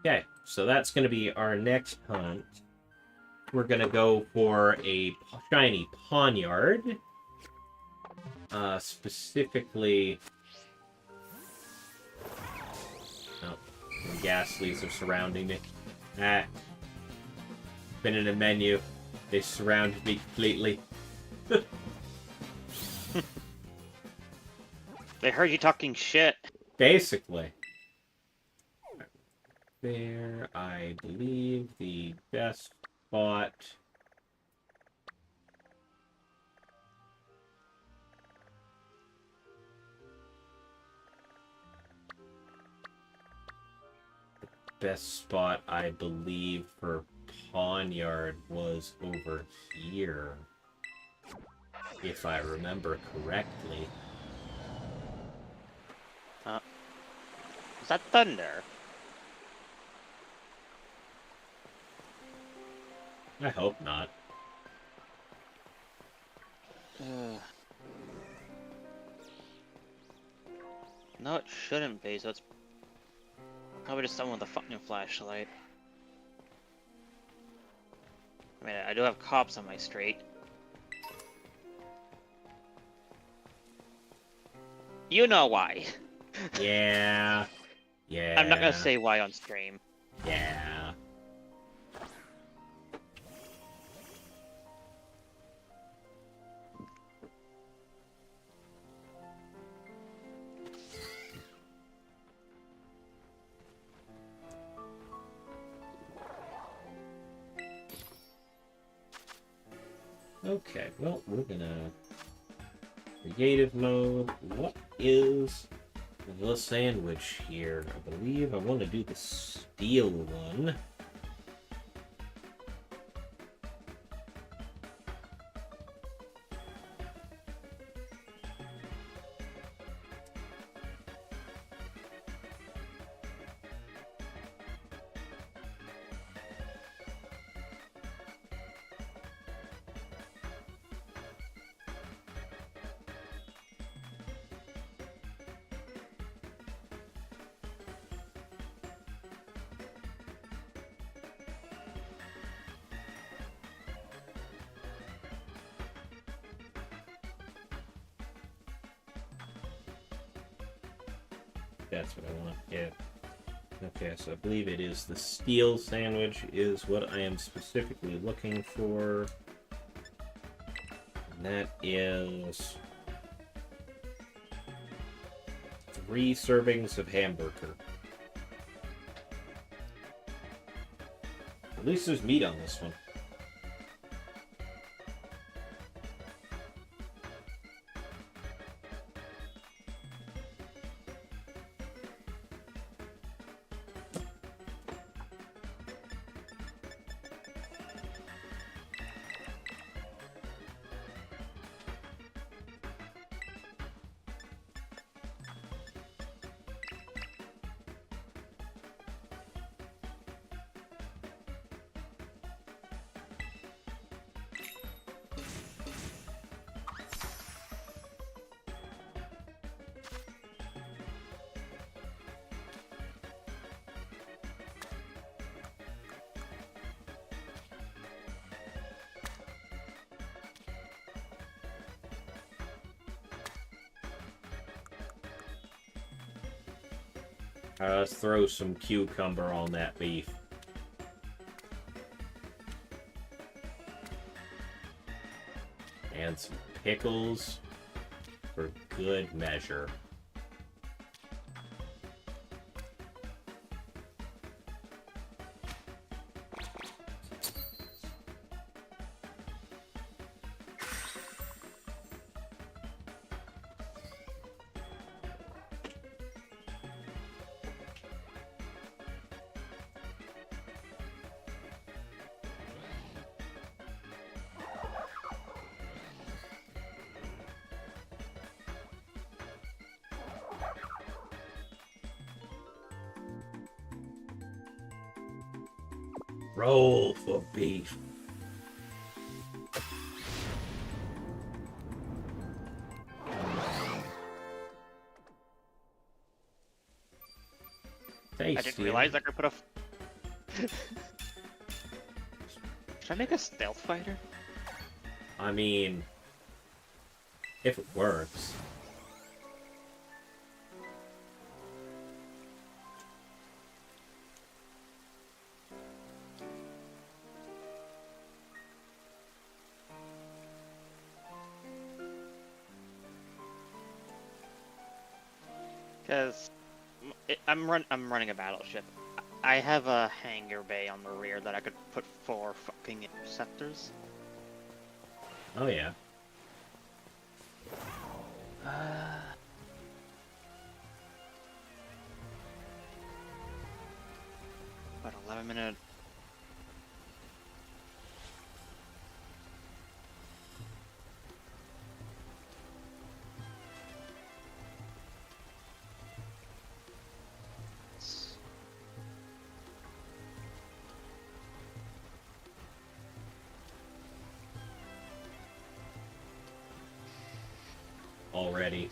Okay, so that's going to be our next hunt. We're going to go for a shiny Pawniard. Specifically... Oh, the Ghastlies are surrounding me. Been in a menu. They surrounded me completely. They heard you talking shit. Basically. There, I believe the best spot. Best spot, I believe, for Pawniard was over here. If I remember correctly. Is that thunder? I hope not. No, it shouldn't be, so it's probably just someone with a fucking flashlight. I mean, I do have cops on my street. You know why. Yeah. Yeah. I'm not gonna say why on stream. Yeah. Okay, well, we're gonna creative mode. What is the sandwich here? I believe I want to do the steel one. That's what I want. Yeah. Okay, so I believe it is the steel sandwich is what I am specifically looking for. And that is 3 servings of hamburger. At least there's meat on this one. Let's throw some cucumber on that beef. And some pickles for good measure. Roll for beef. Tasty. I didn't realize I could put a. Should I make a stealth fighter? I mean, if it works. Because I'm running a battleship. I have a hangar bay on the rear that I could put 4 fucking interceptors. Oh yeah. About 11 minutes. already.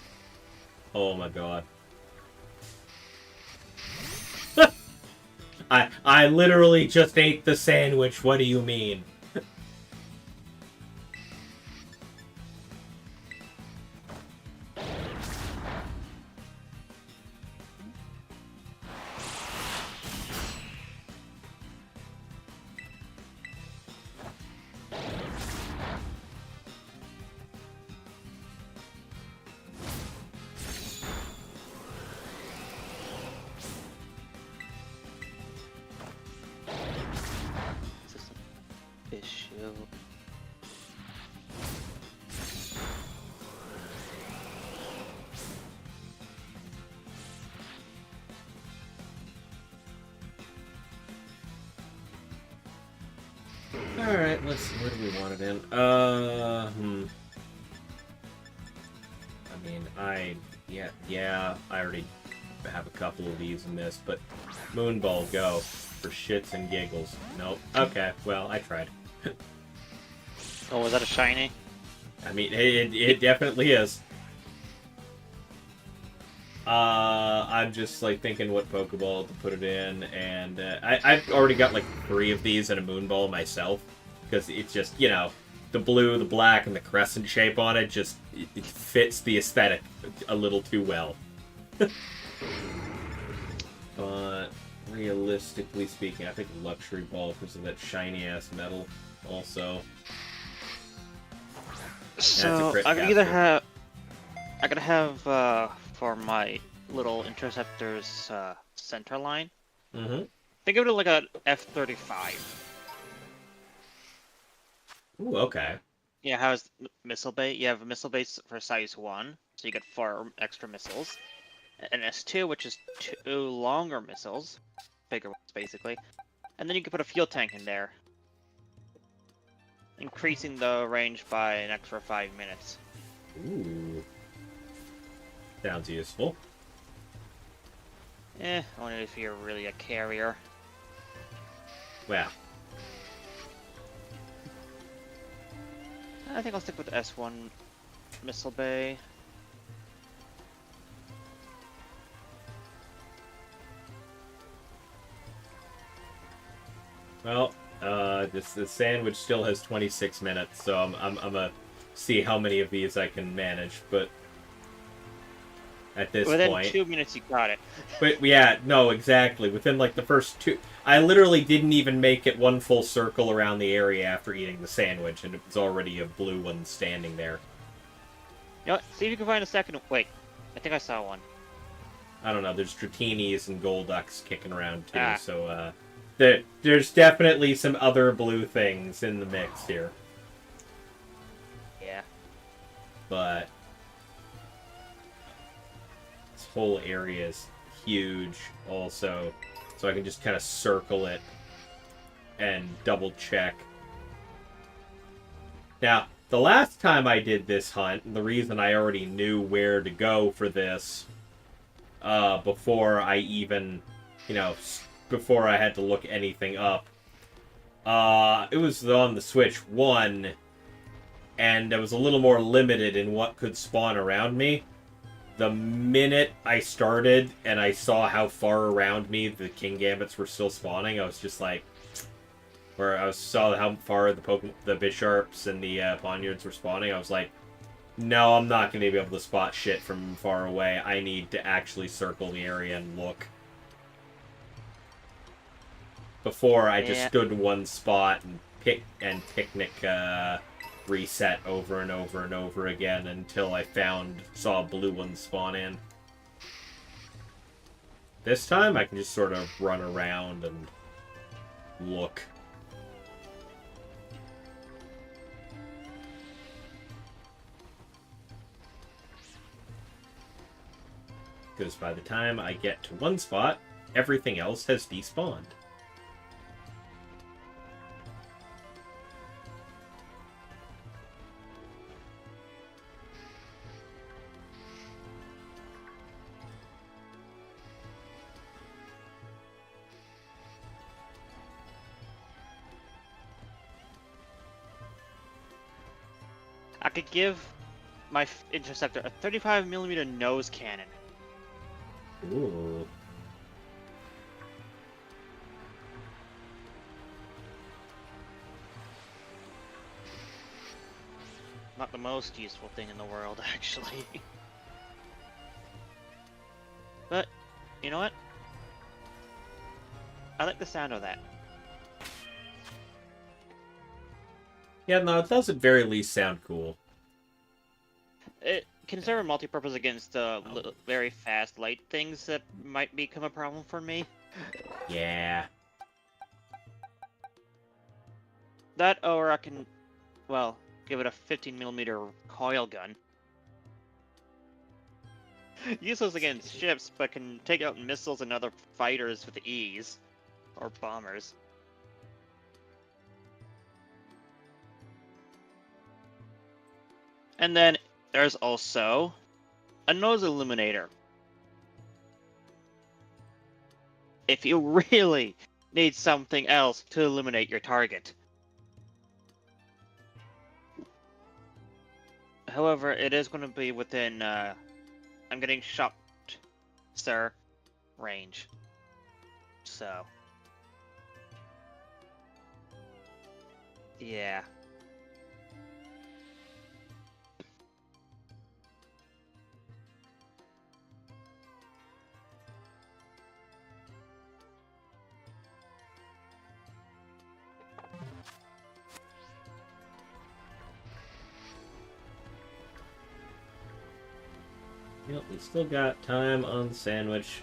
Oh my god. I literally just ate the sandwich. What do you mean? Is this an issue? Alright, let's see. What do we want it in? I mean, yeah, I already have a couple of these in this, but Moonball, go. For shits and giggles. Nope. Okay, well, I tried. Oh, was that a shiny? I mean, it definitely is. I'm just, like, thinking what Pokeball to put it in, and I've already got, like, 3 of these in a Moonball myself, because it's just, you know, the blue, the black, and the crescent shape on it just, it fits the aesthetic a little too well. But, realistically speaking, I think Luxury Ball, because of that shiny-ass metal, also. So, crit I could either capture. have... I could have, for my little interceptor's, center line, Mm-hmm. think of it like a F-35. Ooh, okay. Yeah, how's missile bait? You have a missile base for size 1, so you get 4 extra missiles. An S2, which is 2 longer missiles, bigger ones basically. And then you can put a fuel tank in there, increasing the range by an extra 5 minutes. Ooh. Sounds useful. Only if you're really a carrier. Well, I think I'll stick with the S1 missile bay. well, the sandwich still has 26 minutes, so I'm gonna see how many of these I can manage, but at this Within point... 2 minutes you got it. But yeah, no, exactly. Within, like, the first 2... I literally didn't even make it one full circle around the area after eating the sandwich, and it was already a blue one standing there. You know what? See if you can find a second. Wait, I think I saw one. I don't know, there's Dratinis and Golducks kicking around, too, Ah. so, there's definitely some other blue things in the mix here. Yeah. But this whole area is huge also, so I can just kind of circle it and double check. Now, the last time I did this hunt, and the reason I already knew where to go for this before I even, you know, before I had to look anything up, it was on the Switch 1, and I was a little more limited in what could spawn around me. The minute I started and I saw how far around me the King Gambits were still spawning, I was just like, where I saw how far the Bisharps and the Poniards were spawning, I was like, no, I'm not going to be able to spot shit from far away. I need to actually circle the area and look. Before, I just Yeah. stood in one spot and picnic reset over and over and over again until I saw a blue one spawn in. This time, I can just sort of run around and look. Because by the time I get to one spot, everything else has despawned. I could give my interceptor, a 35mm nose cannon. Ooh. Not the most useful thing in the world, actually. But, you know what? I like the sound of that. Yeah, no, it does at very least sound cool. It can serve a multi-purpose against very fast light things that might become a problem for me. Yeah. That, or I can, well, give it a 15mm coil gun. Useless against ships, but can take out missiles and other fighters with ease. Or bombers. And then there's also a nose illuminator. If you really need something else to illuminate your target. However, it is going to be within, I'm getting shot, sir, range. So. Yeah. Yep, we still got time on the sandwich.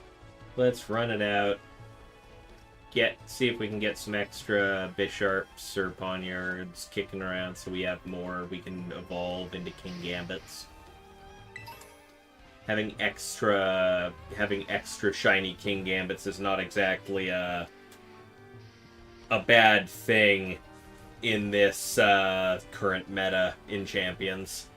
Let's run it out. See if we can get some extra bisharps or poniards kicking around so we have more we can evolve into King Gambits. Having extra shiny King Gambits is not exactly a bad thing in this current meta in Champions.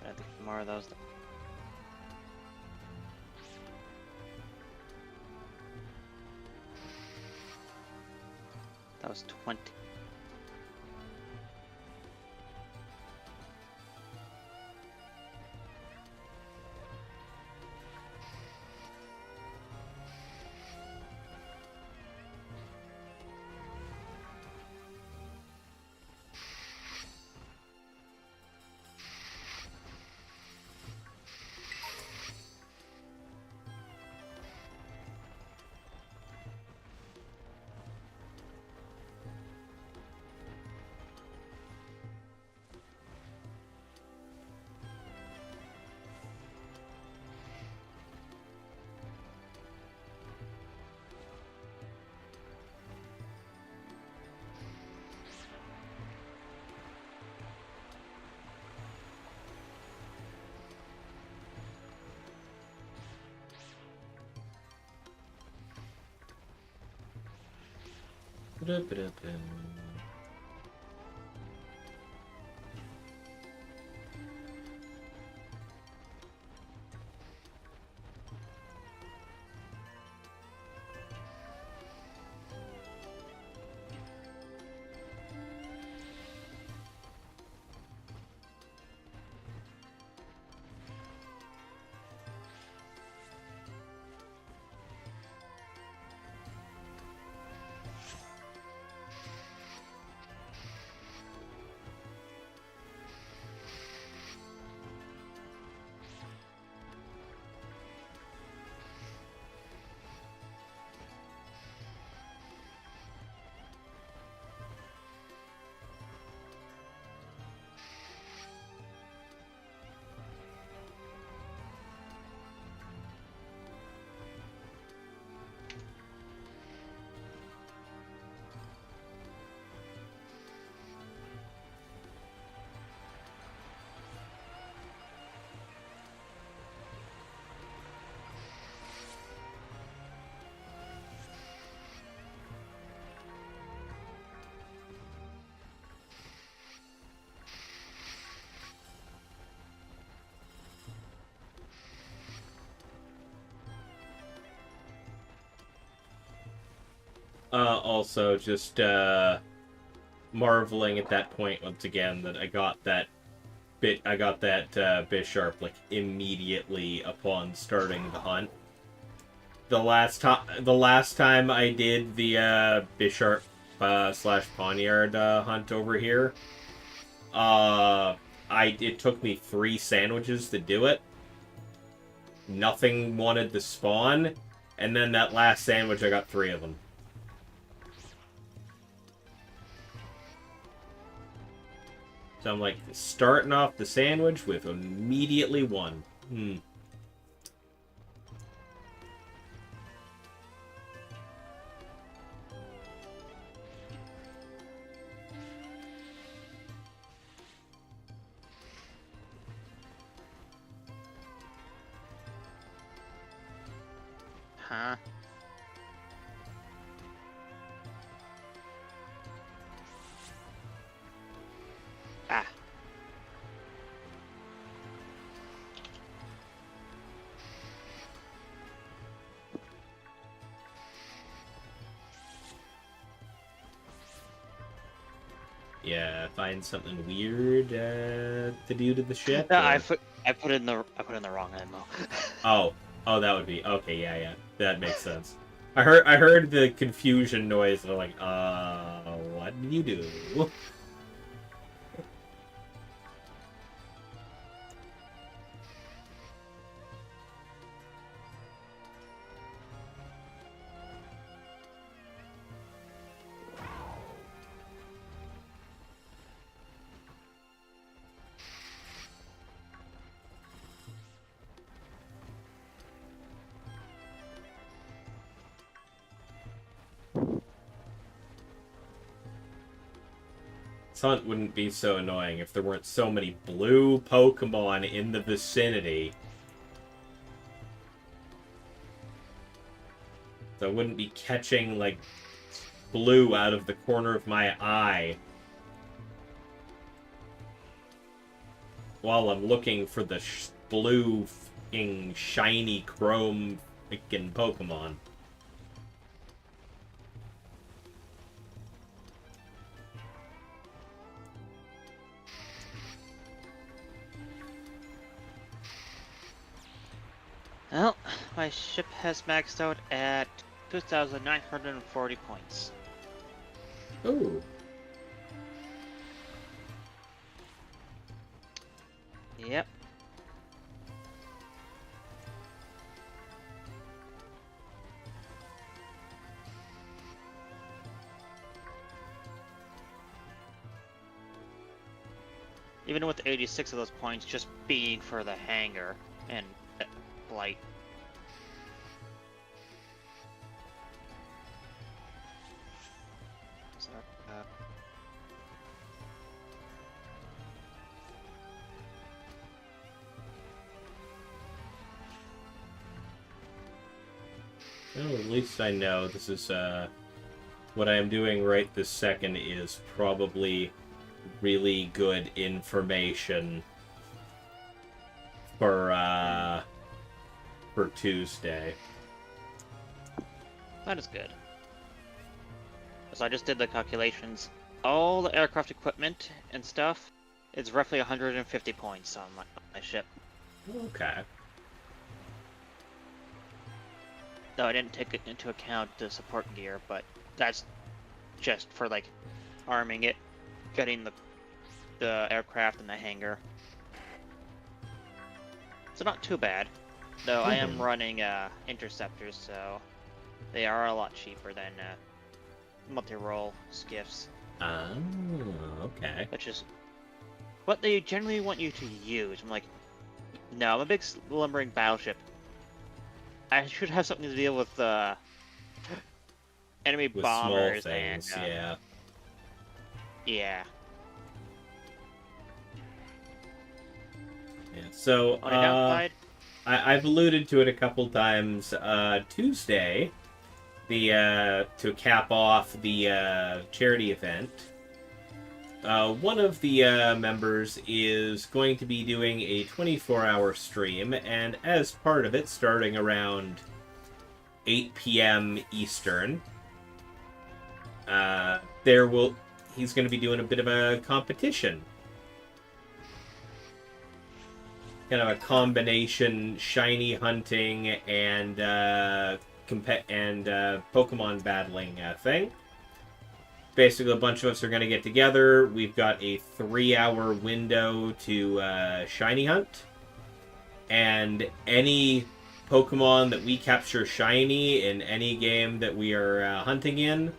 I think more of those. That was 20. Ba-da-ba-da-bum. Also, just marveling at that point once again that I got that Bisharp like immediately upon starting the hunt. The last time I did the Bisharp slash Poniard hunt over here, it took me 3 sandwiches to do it. Nothing wanted to spawn, and then that last sandwich I got 3 of them. So I'm like starting off the sandwich with immediately 1. Huh? Ah. Yeah, find something weird to do to the ship. No, or- I put in the wrong ammo. Oh, that would be okay. Yeah, that makes sense. I heard the confusion noise, and I'm like, what did you do? This hunt wouldn't be so annoying if there weren't so many blue Pokemon in the vicinity. So I wouldn't be catching, like, blue out of the corner of my eye while I'm looking for the blue f***ing shiny chrome f***ing Pokemon. Well, my ship has maxed out at 2,940 points. Ooh. Yep. Even with 86 of those points just being for the hangar and blight. So, Well, at least I know this is, what I am doing right this second is probably really good information for Tuesday. That is good. So I just did the calculations. All the aircraft equipment and stuff is roughly 150 points on my ship. Okay. Though I didn't take it into account the support gear, but that's just for like arming it, getting the aircraft in the hangar. So not too bad. Though I am running interceptors, so they are a lot cheaper than multi-role skiffs. Oh, okay. Which is what they generally want you to use. I'm like, no, I'm a big lumbering battleship. I should have something to deal with enemy With bombers small things, and yeah. yeah. Yeah. So, On the downside, I've alluded to it a couple times. Tuesday, to cap off the charity event, one of the members is going to be doing a 24-hour stream, and as part of it, starting around 8 p.m. Eastern, he's going to be doing a bit of a competition. Kind of a combination shiny hunting and Pokemon battling thing. Basically, a bunch of us are going to get together. We've got a 3-hour window to shiny hunt. And any Pokemon that we capture shiny in any game that we are hunting in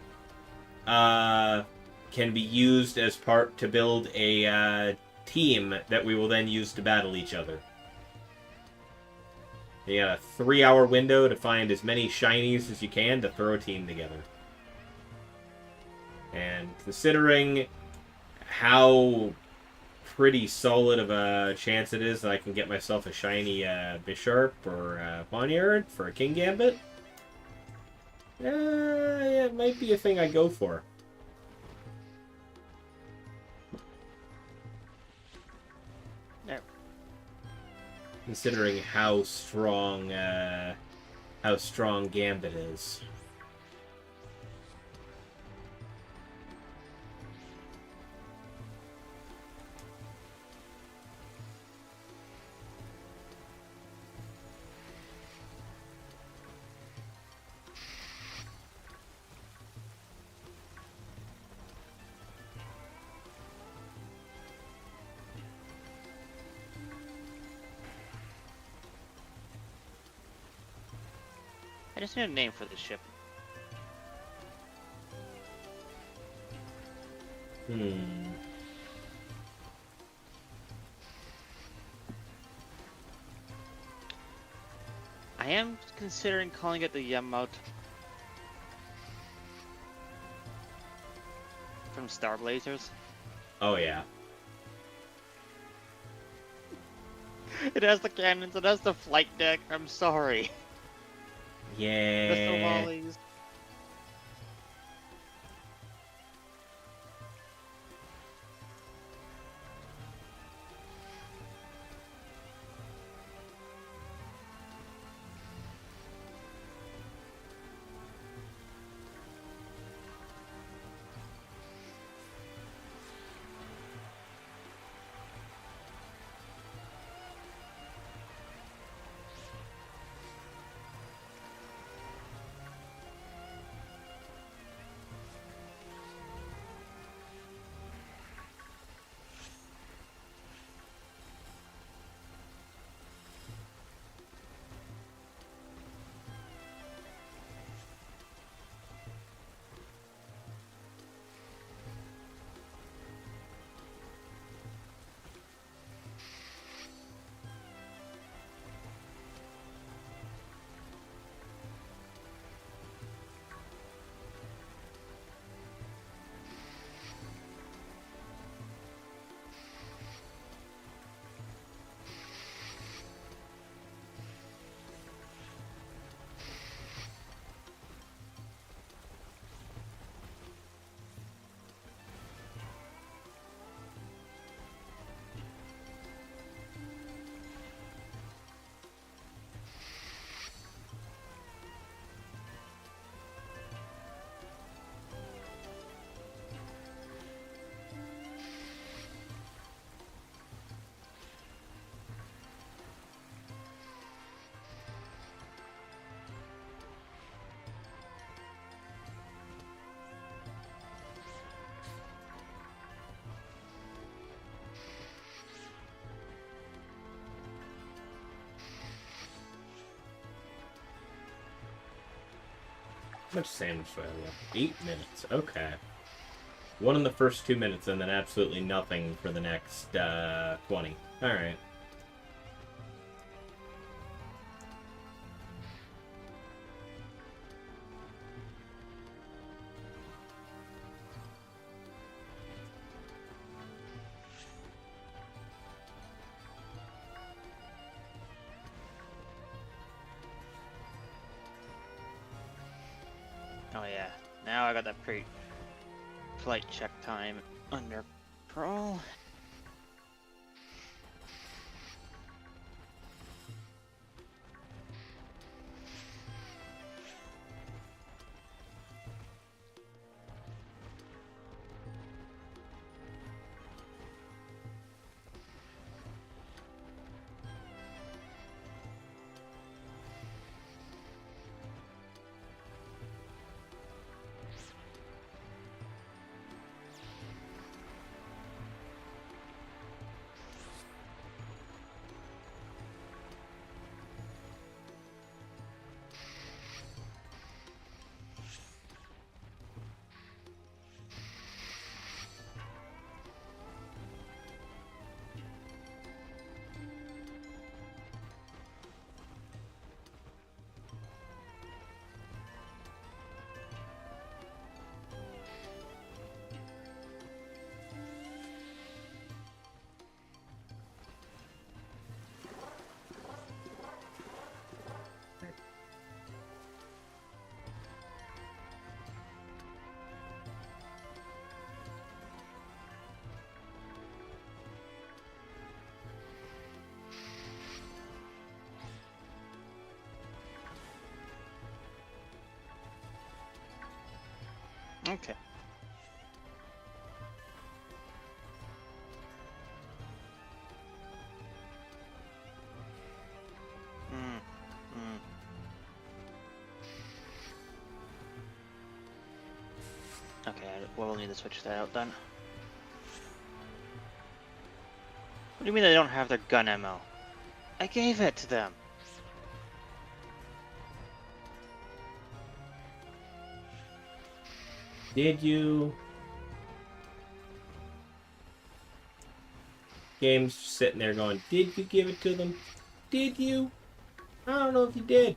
can be used as part to build a team that we will then use to battle each other. You got a 3-hour window to find as many shinies as you can to throw a team together. And considering how pretty solid of a chance it is that I can get myself a shiny Bisharp or Poniard for a King Gambit, yeah, it might be a thing I go for. no. Considering how strong Gambit is. I just need a name for this ship. I am considering calling it the Yamato from Star Blazers. Oh yeah. It has the cannons, it has the flight deck. I'm sorry. Yeah. Missile volleys. How much sandwich do I have left? 8 minutes. Okay. One in the first 2 minutes, and then absolutely nothing for the next 20. Alright. Oh yeah, now I got that pre-flight check time under control. Okay. Hmm. Hmm. Okay, we'll need to switch that out then. What do you mean they don't have their gun ammo? I gave it to them. Did you? Game's sitting there going, did you give it to them? Did you? I don't know if you did.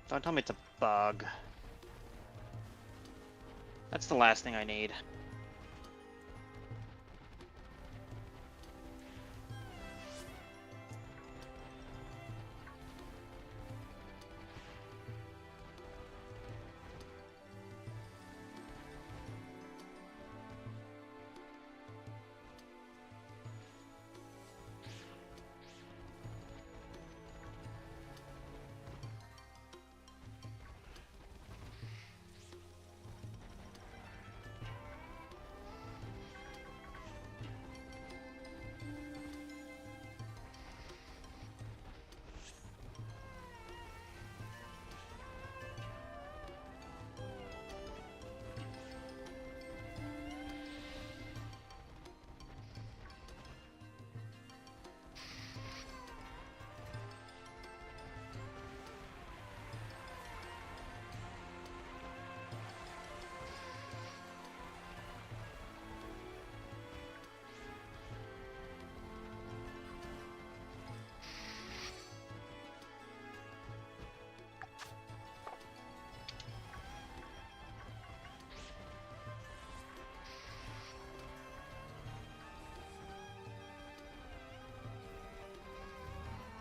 Don't tell me it's a bug. That's the last thing I need.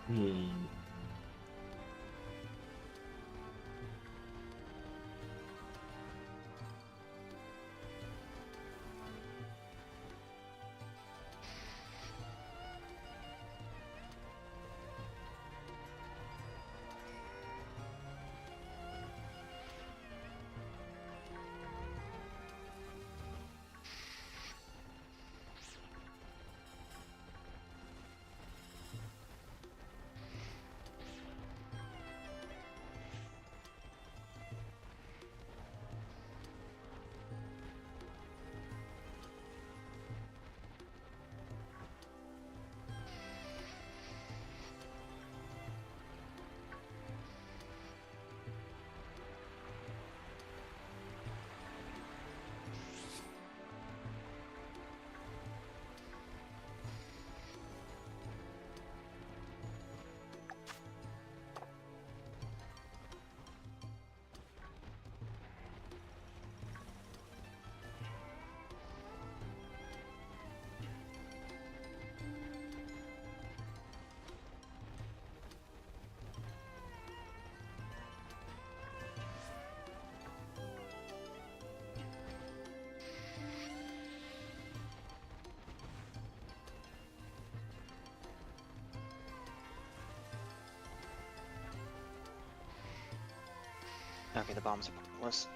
Hmm. Okay, the bombs are pointless.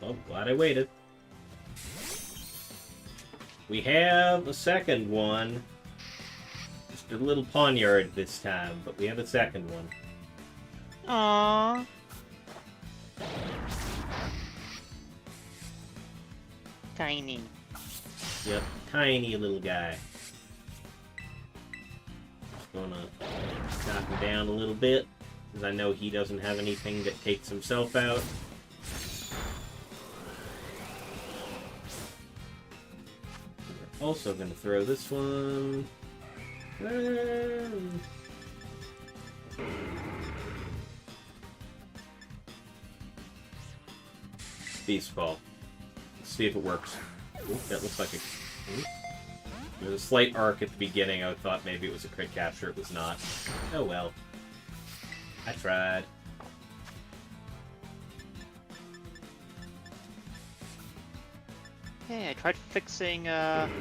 Oh, glad I waited. We have a second one. Just a little poniard this time, but we have a second one. Aww. Tiny. Yep, tiny little guy. Gonna knock him down a little bit, because I know he doesn't have anything that takes himself out. We're also gonna throw this one. Beast Ball. Let's see if it works. Ooh, that looks like a... Ooh. There's a slight arc at the beginning. I thought maybe it was a crit capture. It was not. Oh well. I tried. Hey, I tried fixing, fact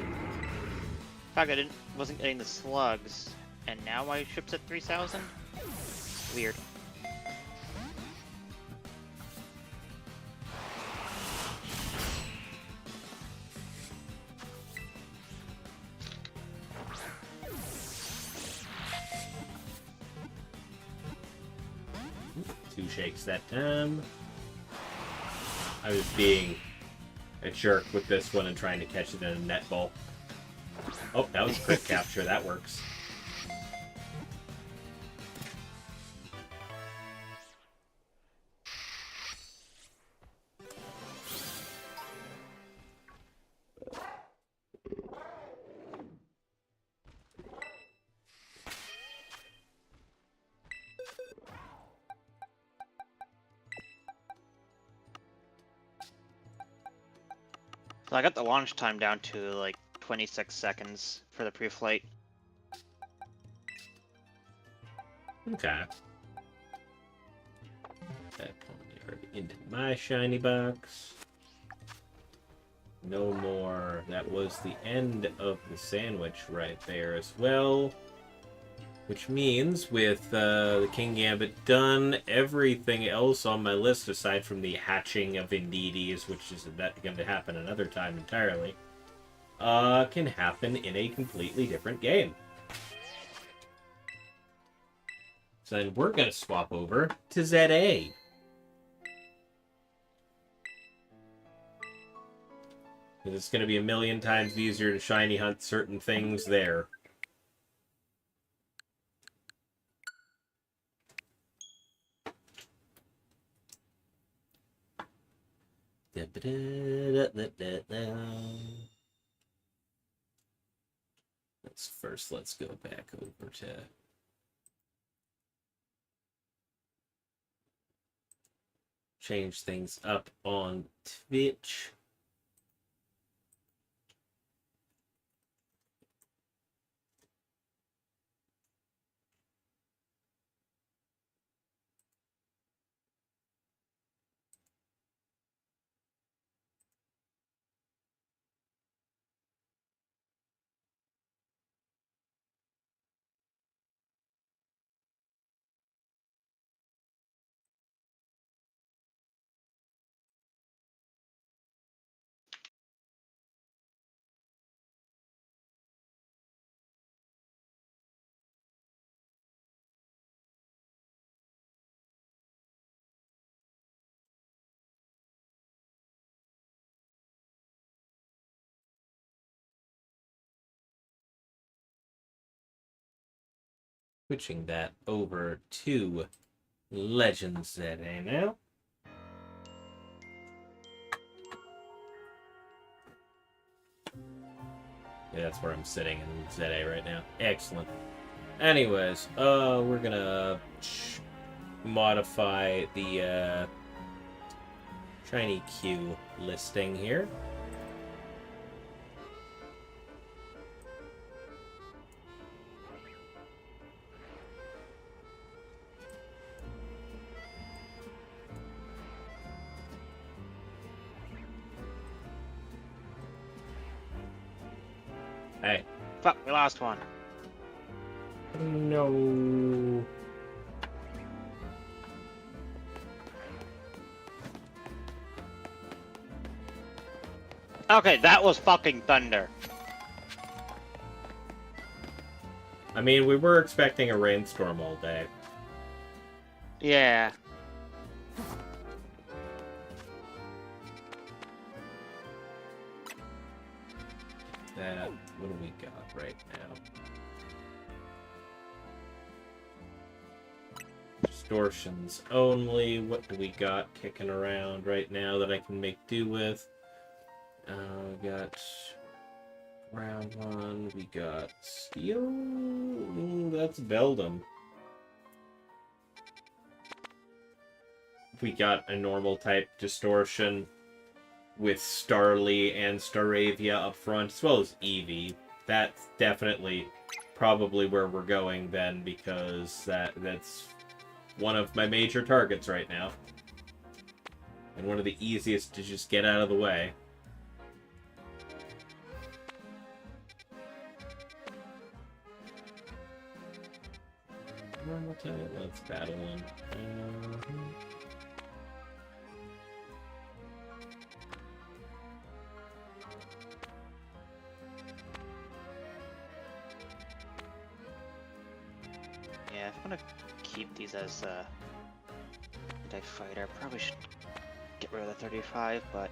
I wasn't getting the slugs, and now my ship's at 3,000? Weird. Two shakes that time. I was being a jerk with this one and trying to catch it in a net ball. Oh, that was a quick capture. That works. So I got the launch time down to like 26 seconds for the pre-flight. Okay. That poniard into my shiny box. No more. That was the end of the sandwich right there as well. Which means, with the King Gambit done, everything else on my list, aside from the hatching of Indeedis, which is going to happen another time entirely, can happen in a completely different game. So then we're going to swap over to ZA. Because it's going to be a million times easier to shiny hunt certain things there. Let's go back over to change things up on Twitch. Switching that over to Legends ZA now. Yeah, that's where I'm sitting in ZA right now. Excellent. Anyways, we're gonna modify the shiny Q listing here. Hey. Fuck, we lost one. No. Okay, that was fucking thunder. I mean, we were expecting a rainstorm all day. Yeah. What do we got right now? Distortions only. What do we got kicking around right now that I can make do with? We got round one. We got steel. That's Beldum. We got a normal type distortion with Starly and Staravia up front, as well as Eevee. That's definitely probably where we're going then, because that's one of my major targets right now. And one of the easiest to just get out of the way. Normal type, let's battle him. Yeah, if I'm gonna keep these as anti-fighter, I probably should get rid of the 35, but...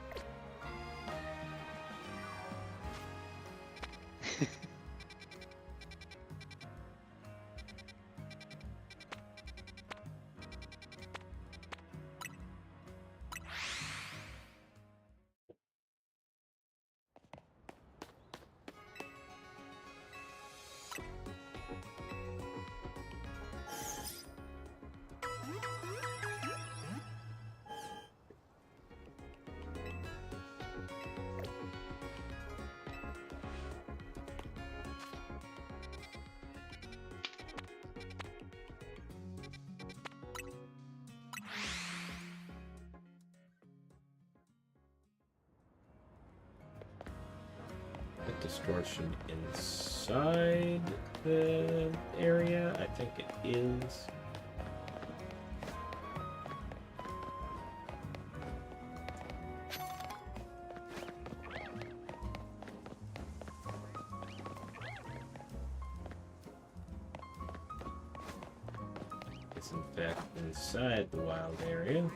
Distortion inside the area? I think it is. It's in fact inside the wild area.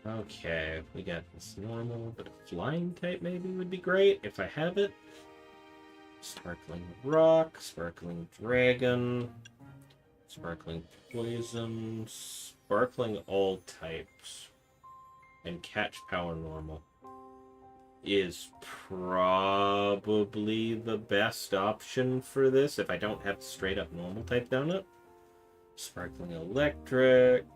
Okay, we got this normal, but a flying type maybe would be great if I have it. Sparkling Rock, Sparkling Dragon, Sparkling Poison, Sparkling all types, and Catch Power Normal is probably the best option for this if I don't have straight up normal type donut. Sparkling Electric.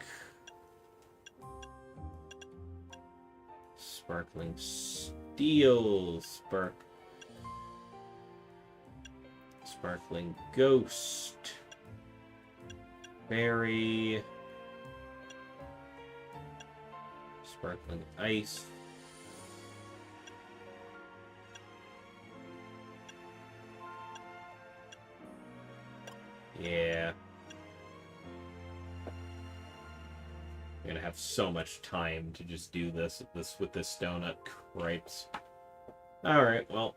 Sparkling Steel. Sparkling Ghost. Berry. Sparkling Ice. Yeah. I'm gonna have so much time to just do this with this donut. Cripes. Alright, well.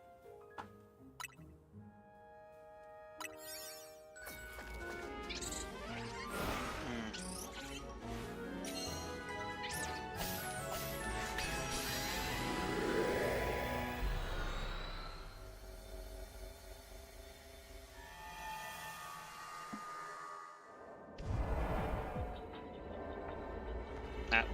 Ah.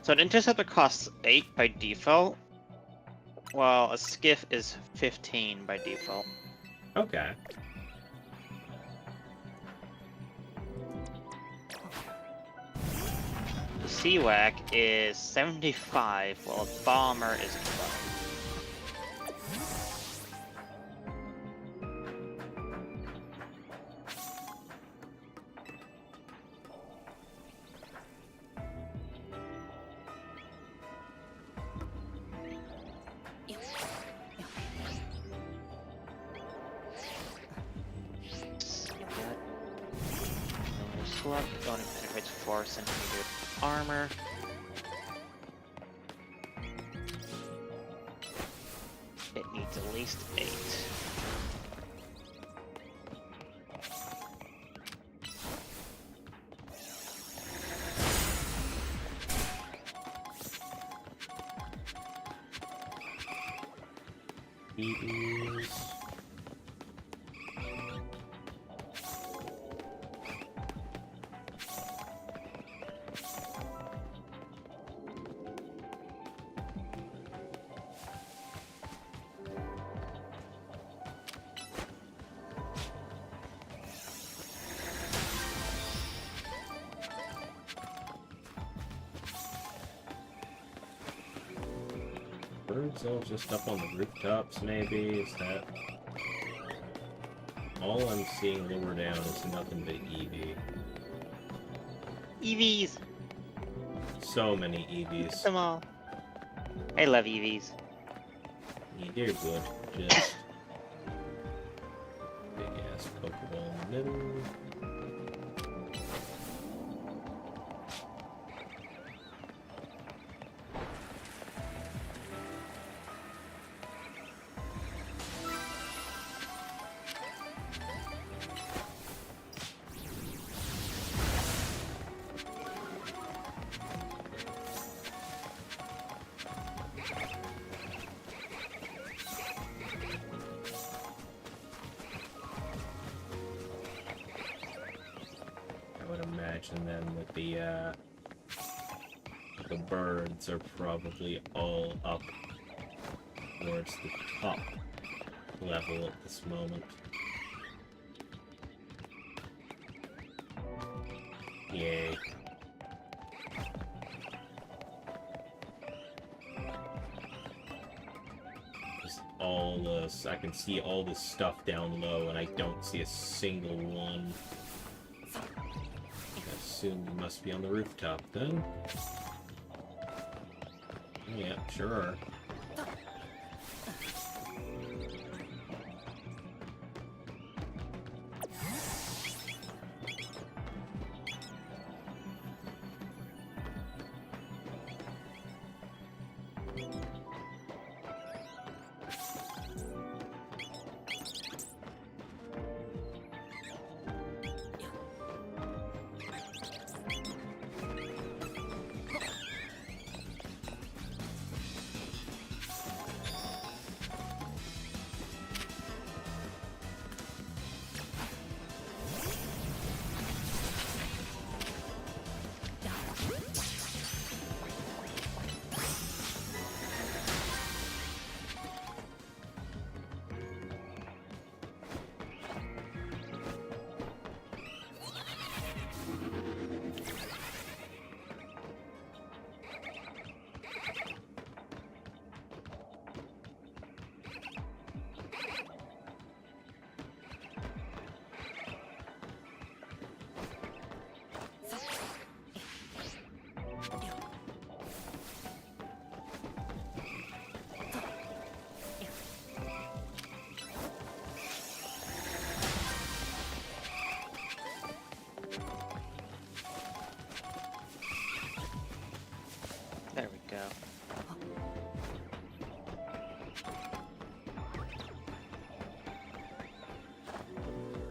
So an interceptor costs 8 by default, while a skiff is 15 by default. Okay. The Seawack is 75, while a bomber is 12. Slug only penetrates 4 centimeter armor. It needs at least 8. EVs. Birds all just up on the rooftops, maybe? Is that... All I'm seeing lower down is nothing but EV. EVs! So many EVs. Them all. I love EVs. You do good. Just... big ass Pokeball in the middle. Imagine then that the birds are probably all up towards the top level at this moment. Yay. Just all this, I can see all this stuff down low and I don't see a single one. Assume you must be on the rooftop then. Yeah, sure are.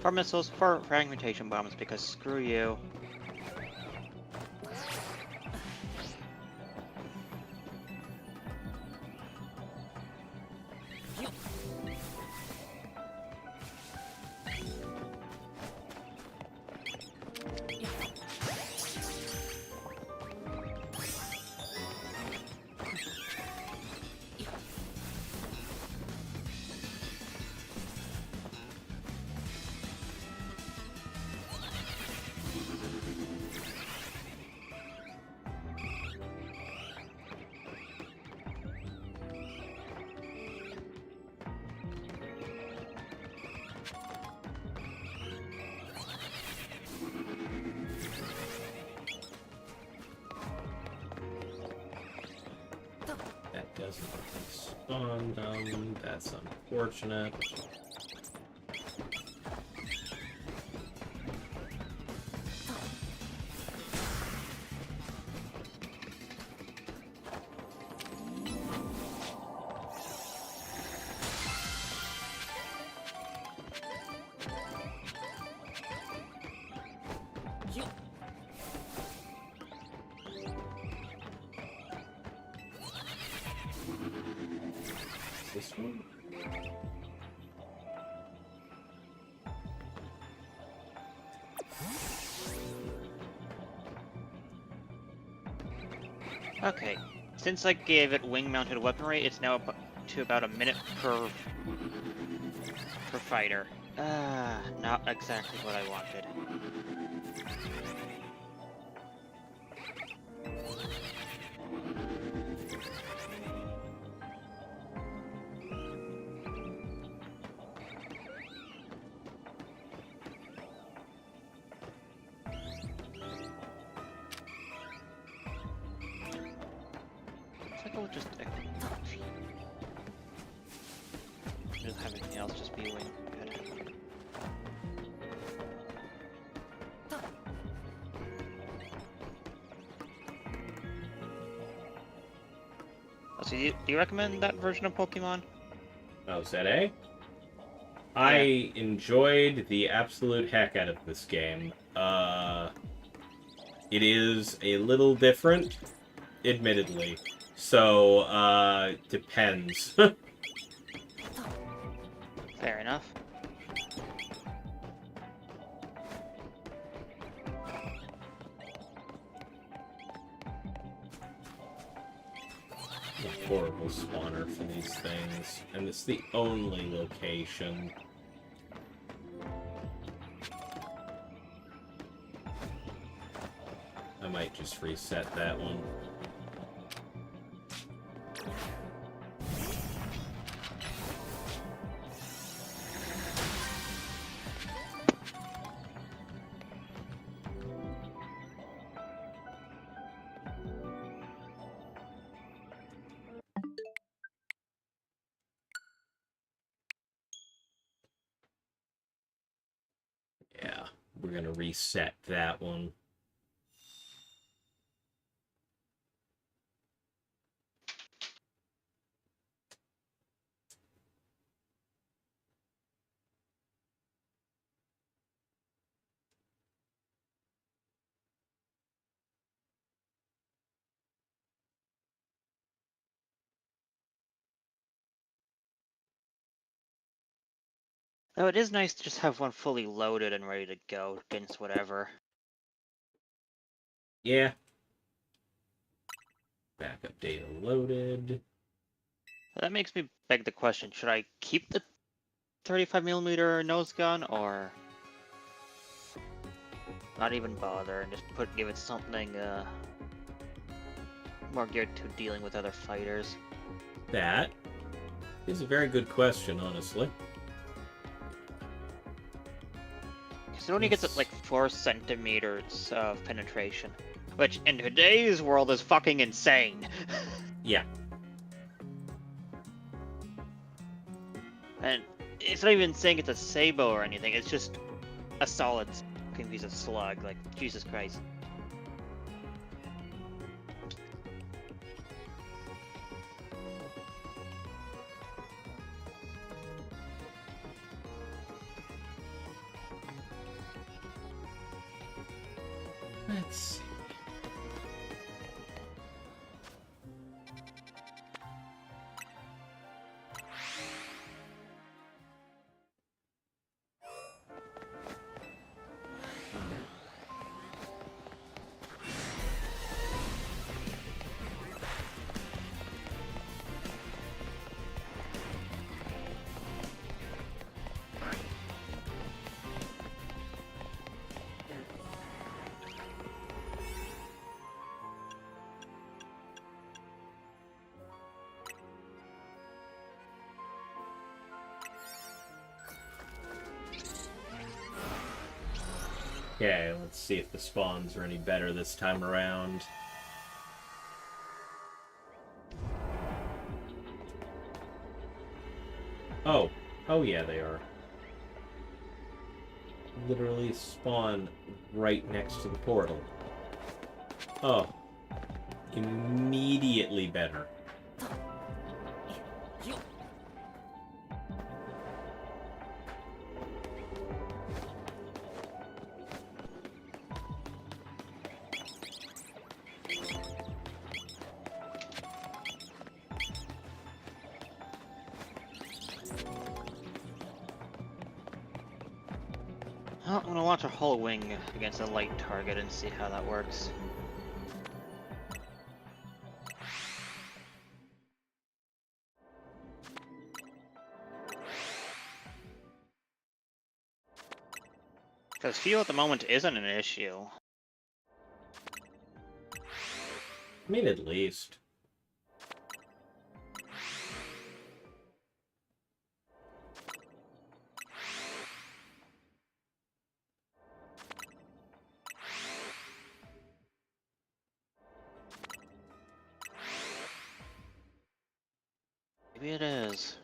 4 missiles, 4 fragmentation bombs, because screw you. That doesn't respond them. That's unfortunate. This one? Okay, since I gave it wing-mounted weaponry, it's now to about a minute per fighter. Not exactly what I wanted. Looks like I'll just have anything else just be wing. So do you recommend that version of Pokemon? Oh, is that A? I enjoyed the absolute heck out of this game. It is a little different, admittedly. So, depends. Fair enough. A horrible spawner for these things, and it's the only location. I might just reset that one. Yeah, we're gonna reset that one. Though it is nice to just have one fully loaded and ready to go against whatever. Yeah. Backup data loaded. That makes me beg the question, should I keep the 35mm nose gun or not even bother and just give it something more geared to dealing with other fighters? That is a very good question, honestly. Because it only gets at like 4 centimeters of penetration, which in today's world is fucking insane. Yeah. And it's not even saying it's a Sabo or anything, it's just a solid fucking piece of slug, like, Jesus Christ. Let's see. Okay, let's see if the spawns are any better this time around. Oh. Oh yeah, they are. Literally spawn right next to the portal. Oh. Immediately better. Well, I'm gonna launch a Hollow Wing against a light target and see how that works. Because fuel at the moment isn't an issue. I mean, at least. Maybe it is.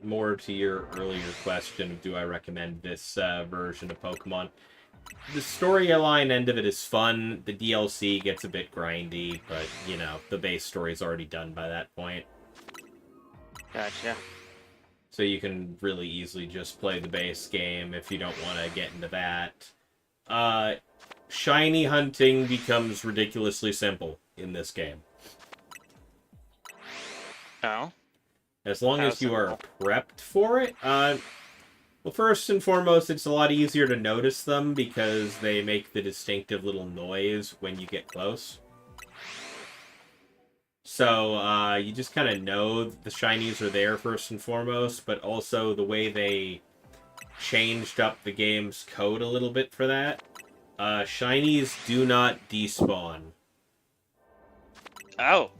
More to your earlier question of do I recommend this version of Pokemon. The storyline end of it is fun. The DLC gets a bit grindy, but, you know, the base story's already done by that point. Gotcha. So you can really easily just play the base game if you don't want to get into that. Shiny hunting becomes ridiculously simple in this game. Oh? As long How as you are simple? prepped for it. Well, first and foremost, it's a lot easier to notice them because they make the distinctive little noise when you get close. So, you just kind of know that the shinies are there first and foremost, but also the way they changed up the game's code a little bit for that. Shinies do not despawn. Oh!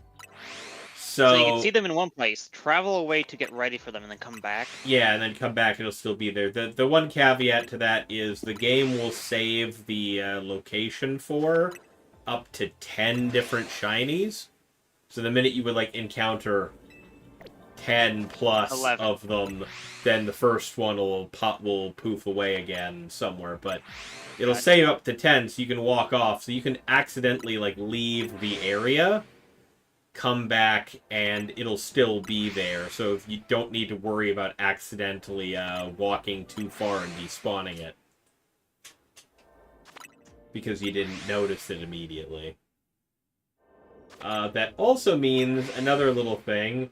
So So you can see them in one place, travel away to get ready for them, and then come back? yeah, and then come back, it'll still be there. The one caveat to that is the game will save the location for up to 10 different shinies. So the minute you would, like, encounter 10 plus 11. of them, then the first one will poof away again somewhere. But it'll Gotcha. save up to 10, so you can walk off. So you can accidentally, like, leave the area, come back, and it'll still be there. So if you don't need to worry about accidentally walking too far and despawning it. Because you didn't notice it immediately. That also means another little thing.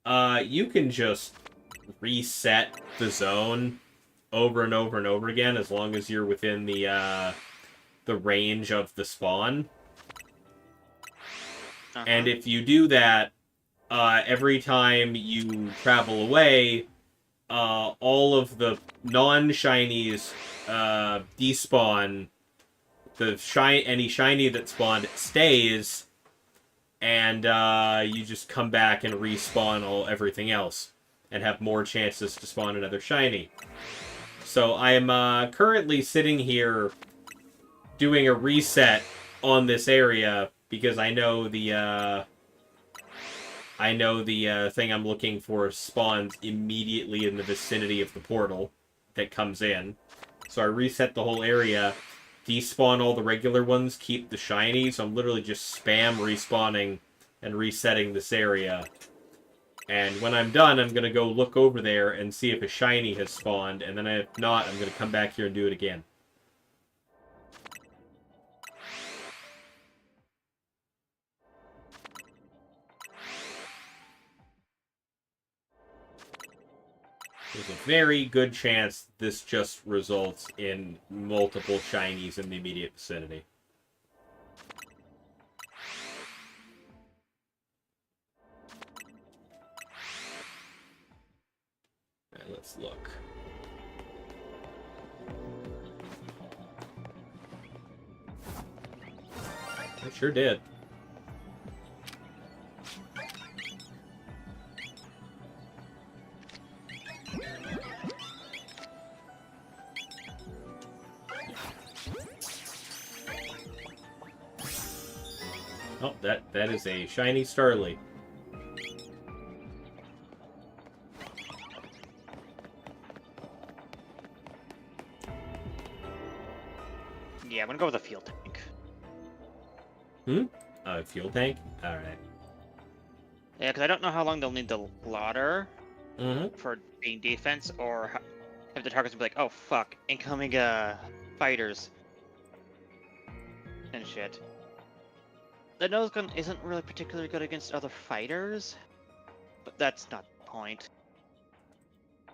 You can just reset the zone over and over and over again as long as you're within the range of the spawn. And if you do that, every time you travel away, all of the non-shinies despawn. Any shiny that spawned stays, and you just come back and respawn everything else, and have more chances to spawn another shiny. So I am currently sitting here doing a reset on this area because I know the thing I'm looking for spawns immediately in the vicinity of the portal that comes in. So I reset the whole area, despawn all the regular ones, keep the shiny, so I'm literally just spam respawning and resetting this area And when I'm done, I'm going to go look over there and see if a shiny has spawned. And then if not, I'm going to come back here and do it again. There's a very good chance this just results in multiple shinies in the immediate vicinity. Alright, let's look. I sure did. Oh, that is a shiny Starly. Yeah, I'm gonna go with a field tank. Fuel tank? Alright. Yeah, because I don't know how long they'll need the ladder Mm-hmm. for being defense, or if the targets will be like, oh fuck, incoming fighters and shit. The nose gun isn't really particularly good against other fighters, but that's not the point.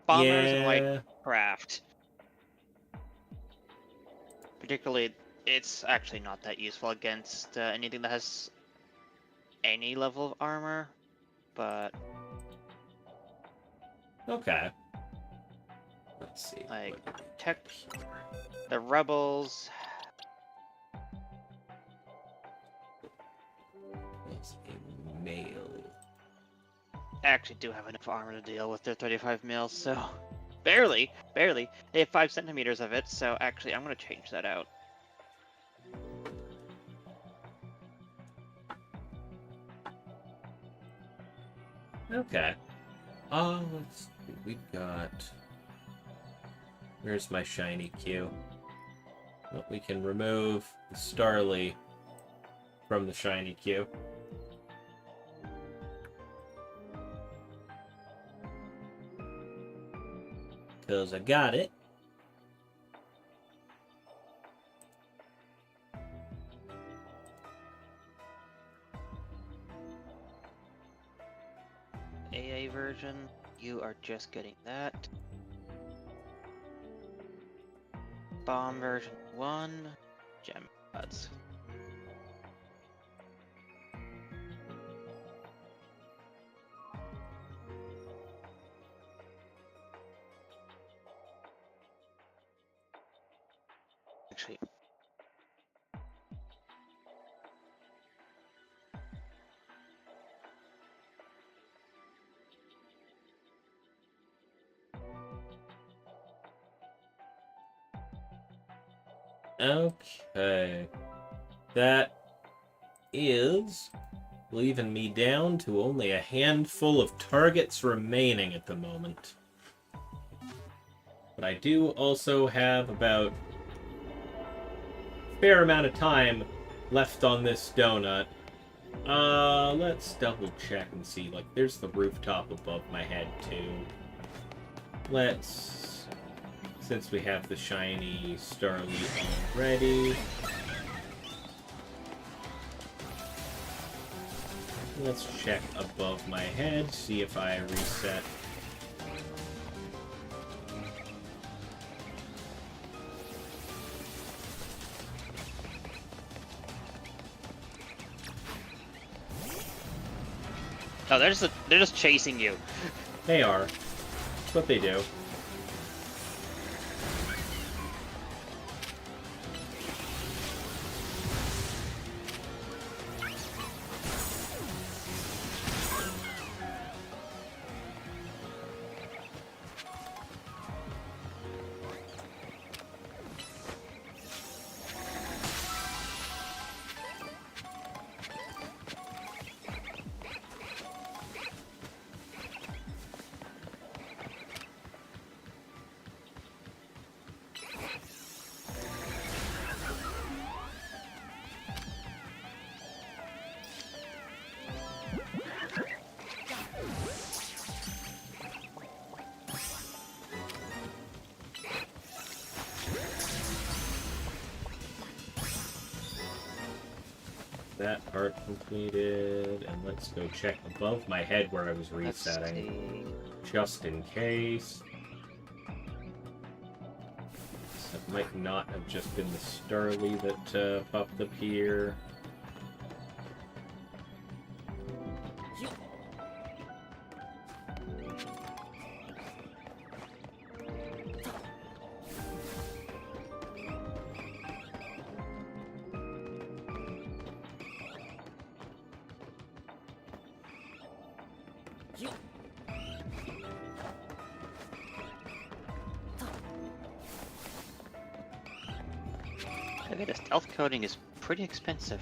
Bombers and light Yeah. craft. Particularly, it's actually not that useful against anything that has any level of armor, but Okay. Let's see. like what- tech, the rebels. It's a male. Actually do have enough armor to deal with their 35 mils, so barely. They have 5 centimeters of it, so actually I'm gonna change that out. Okay. Let's see. We've got. Where's my shiny Q? Well, we can remove the Starly from the shiny Q. Because I got it. AA version, you are just getting that. Bomb version 1, gem buds. Actually, Okay. That is leaving me down to only a handful of targets remaining at the moment. But I do also have about a fair amount of time left on this donut. Let's double check and see. Like, there's the rooftop above my head, too. Let's... Since we have the shiny Starly already... Let's check above my head, see if I reset. no, they're just chasing you. They are. That's what they do. that part completed. And let's go check above my head where I was Let's resetting. see. Just in case. That might not have just been the Starly that popped up here. Okay, the stealth coating is pretty expensive.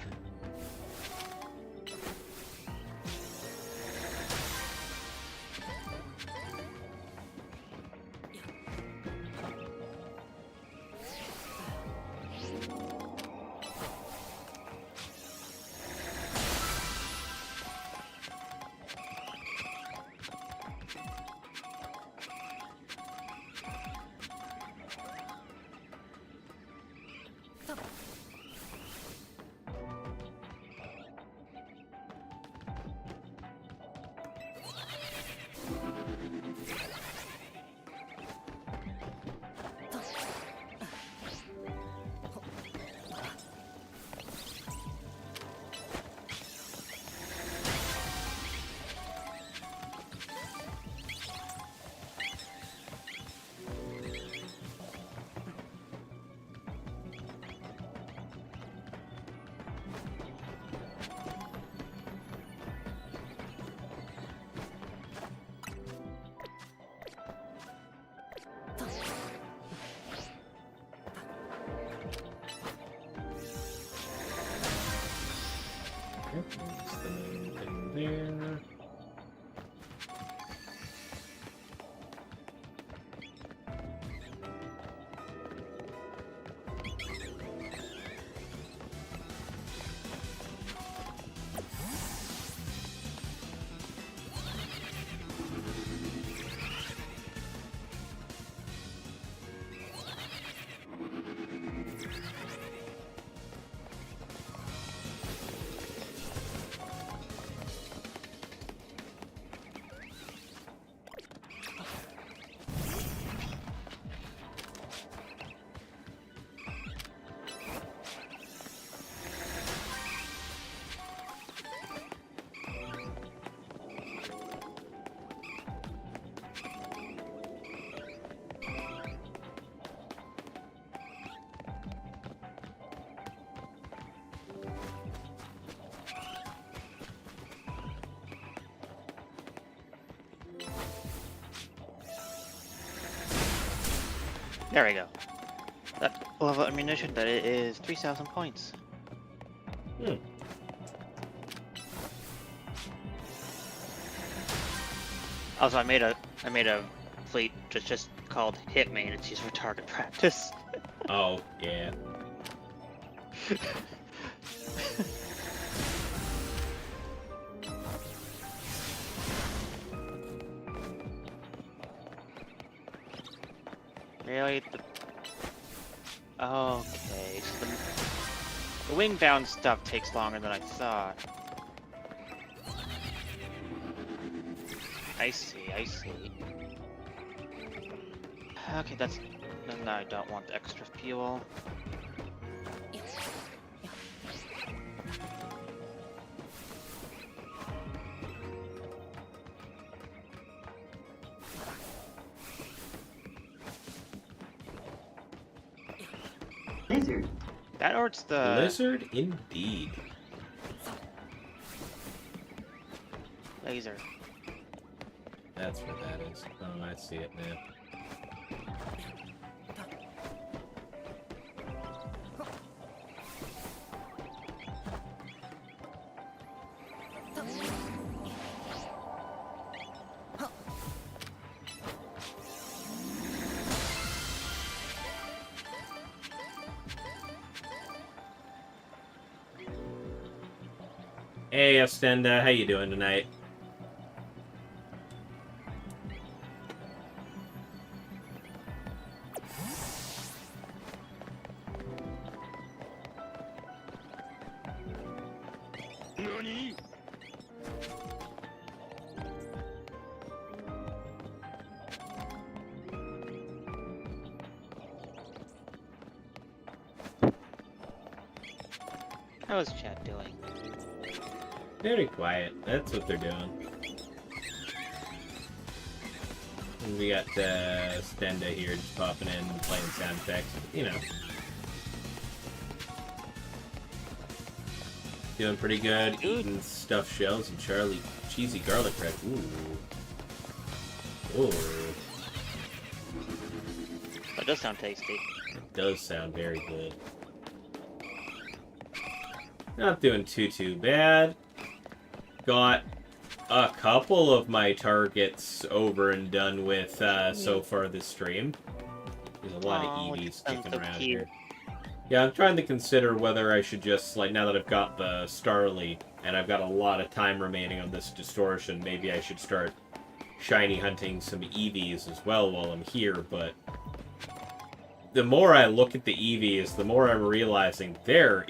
That's the main thing there. There we go. That level ammunition, but it is 3,000 points. Hmm. Also, I made a fleet just called Hit Me, and it's used for target practice. Oh, yeah. Really? Okay, so the wing-bound stuff takes longer than I thought. I see, I see. Okay, that's... Then I don't want the extra fuel. Lizard. That or it's the... Blizzard indeed. laser. That's what that is. Oh, I see it now. Hey, Ostenda, how you doing tonight? How is chat doing? Very quiet. That's what they're doing. And we got Stenda here just popping in, playing sound effects. You know. Doing pretty good. Eating stuffed shells and Charlie cheesy garlic bread. Ooh. Ooh. That does sound tasty. It does sound very good. Not doing too bad. Got a couple of my targets over and done with so far this stream. There's a lot of EVs kicking around here. Yeah, I'm trying to consider whether I should just, like, now that I've got the Starly and I've got a lot of time remaining on this distortion, maybe I should start shiny hunting some EVs as well while I'm here, but the more I look at the EVs, the more I'm realizing they're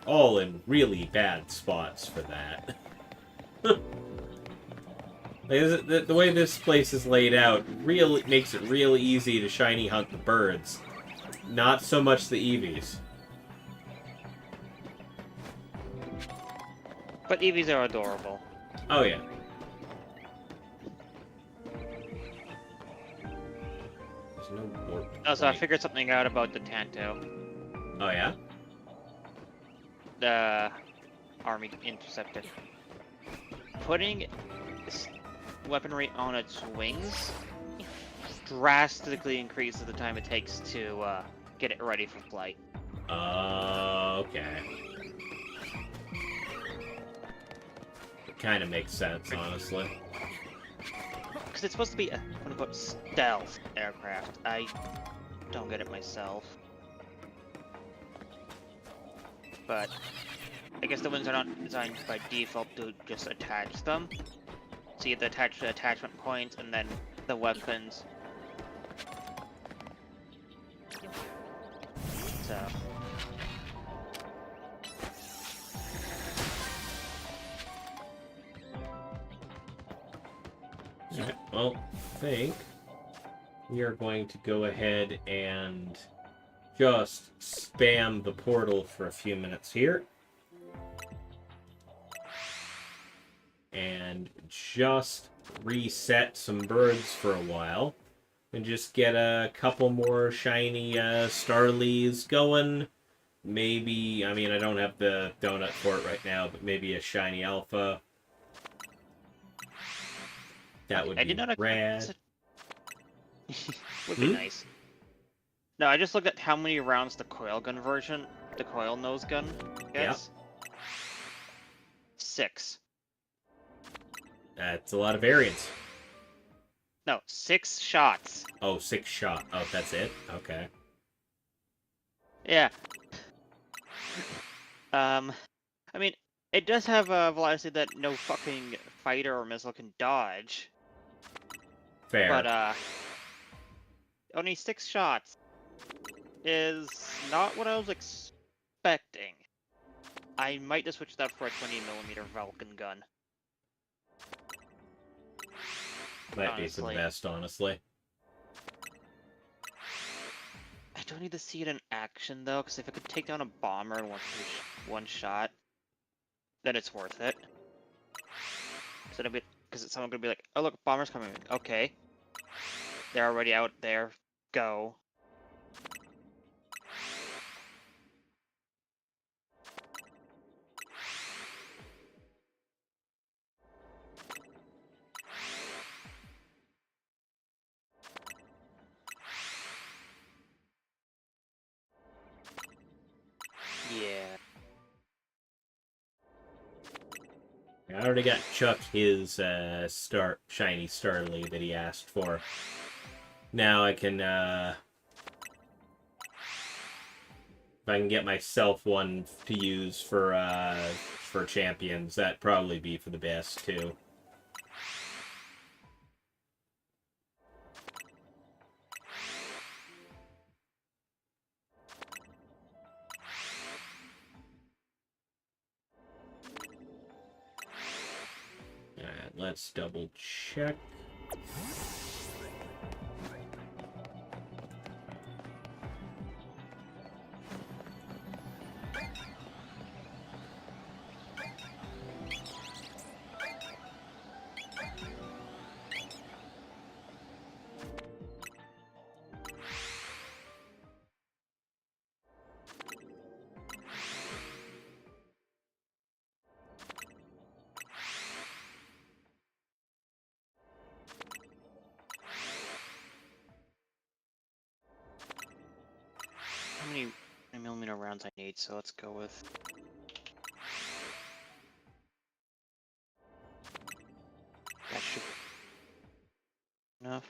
all in really bad spots for that. The way this place is laid out really makes it real easy to shiny hunt the birds. Not so much the EVs. But EVs are adorable. Oh yeah. There's no warp. Also, I figured something out about the Tanto. Oh yeah? The army interceptor. Putting weaponry on its wings drastically increases the time it takes to get it ready for flight. Okay. It kind of makes sense, honestly. Because it's supposed to be a quote-unquote stealth aircraft. I don't get it myself. But I guess the wings are not designed by default to just attach them. So you have to attach the attachment points and then the weapons. So Alright, well, I think we are going to go ahead and just spam the portal for a few minutes here. And just reset some birds for a while. And just get a couple more shiny Starlies going. Maybe, I mean, I don't have the donut for it right now, but maybe a shiny Alpha. That would be rad. would be nice. No, I just looked at how many rounds the coil gun version, the coil nose gun gets. Yep. 6. That's a lot of variance. No, 6 shots. Oh, 6 shot. Oh, that's it? Okay. Yeah. I mean, it does have a velocity that no fucking fighter or missile can dodge. Fair. But, only 6 shots is not what I was expecting. I might just switch that for a 20mm Vulcan gun. Might be for the best, honestly. I don't need to see it in action, though, because if I could take down a bomber in one shot, then it's worth it. So because someone could be like, oh look, bomber's coming. Okay. They're already out there. Go. Yeah. I already got Chuck his shiny Starly that he asked for. Now I can, if I can get myself one to use for champions, that'd probably be for the best, too. let's double check. How many 9mm rounds I need? So let's go with. That should be enough.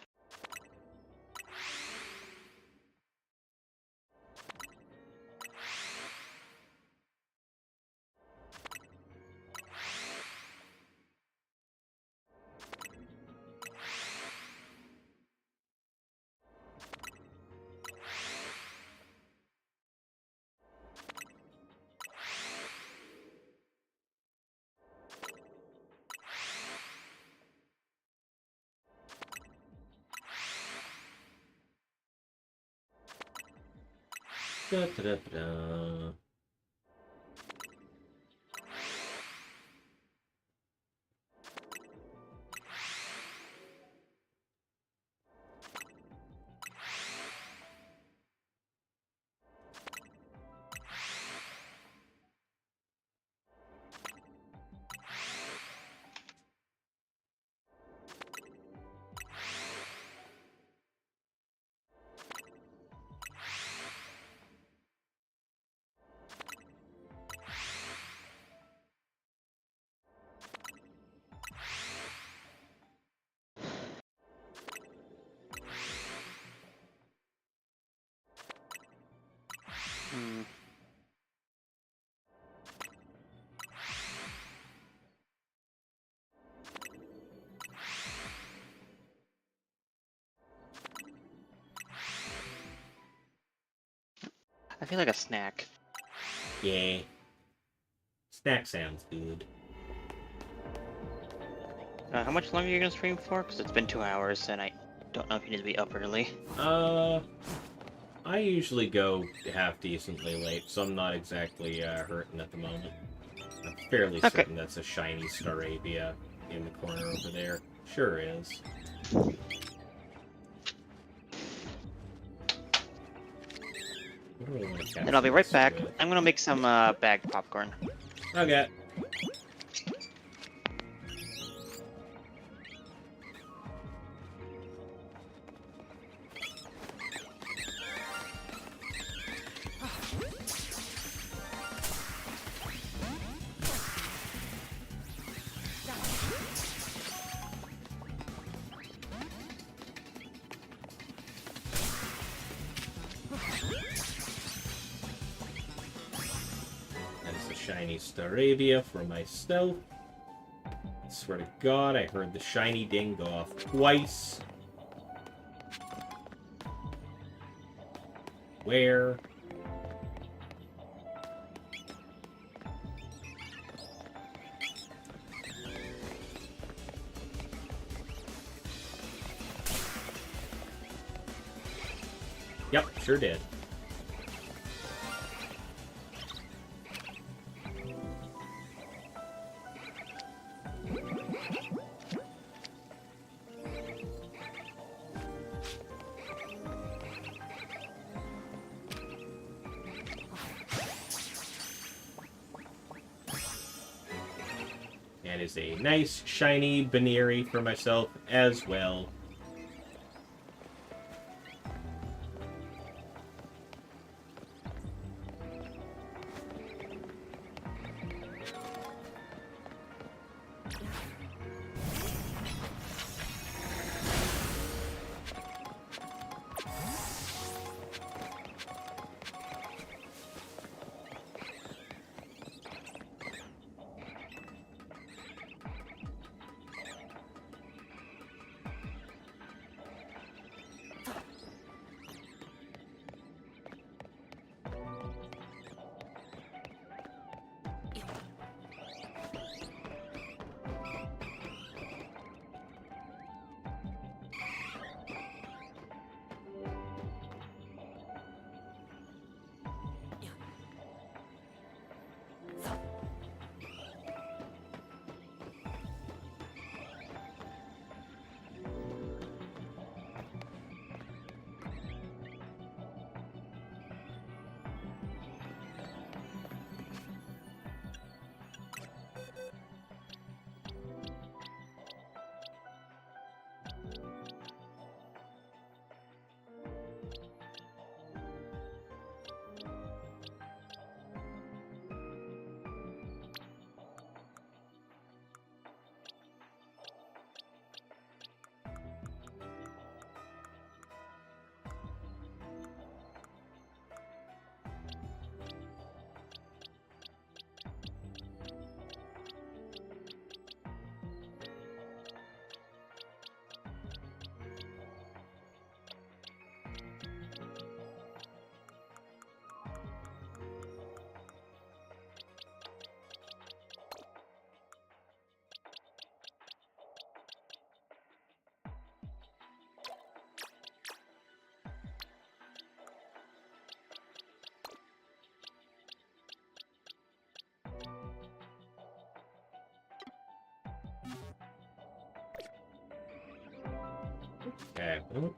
Da, da, da, da. Hmm. I feel like a snack. Yeah. Snack sounds good. How much longer are you gonna stream for? Because it's been 2 hours, and I don't know if you need to be up early. I usually go half decently late, so I'm not exactly hurting at the moment. I'm fairly Okay. certain that's a shiny Staravia in the corner over there. Sure is. What do I want to Then I'll be capture right this back. with? I'm gonna make some bagged popcorn. Okay. That is a shiny Staravia for myself. I swear to God, I heard the shiny ding go off twice. Where? Yep, sure did. And is a nice, shiny Baneri for myself as well. Okay. Ooh.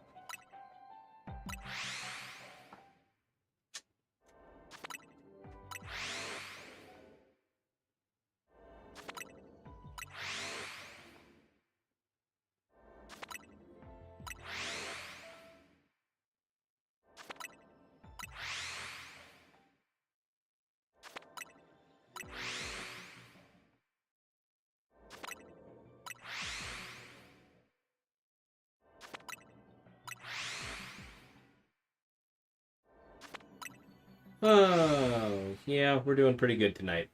Oh, yeah, we're doing pretty good tonight.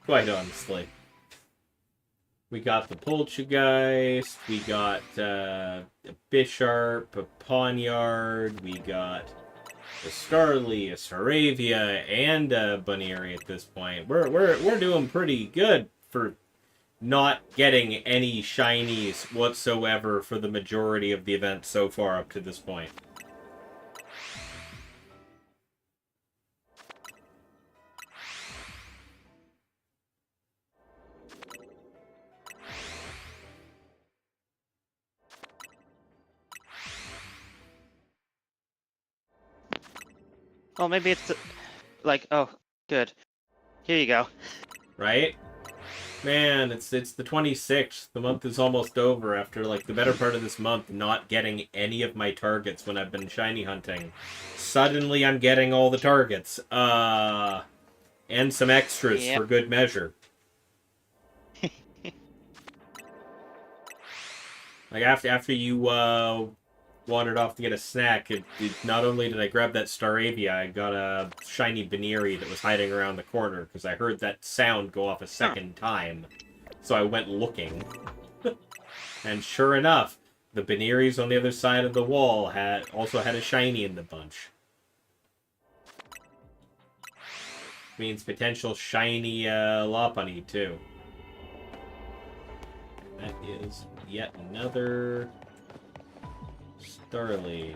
Quite honestly. We got the Poltergeist, we got a Bisharp, a Pawniard, we got a Starly, a Saravia, and a Bunnery at this point. We're doing pretty good for not getting any shinies whatsoever for the majority of the event so far up to this point. Well, maybe it's like, oh, good. Here you go. Right? Man, it's the 26th. The month is almost over after, like, the better part of this month not getting any of my targets when I've been shiny hunting. Suddenly I'm getting all the targets. And some extras Yep. for good measure. Like, after you, wandered off to get a snack, not only did I grab that Staravia, I got a shiny Baneri that was hiding around the corner, because I heard that sound go off a second time. So I went looking. And sure enough, the Baneries on the other side of the wall also had a shiny in the bunch. Means potential shiny Lopunny, too. That is yet another Starly.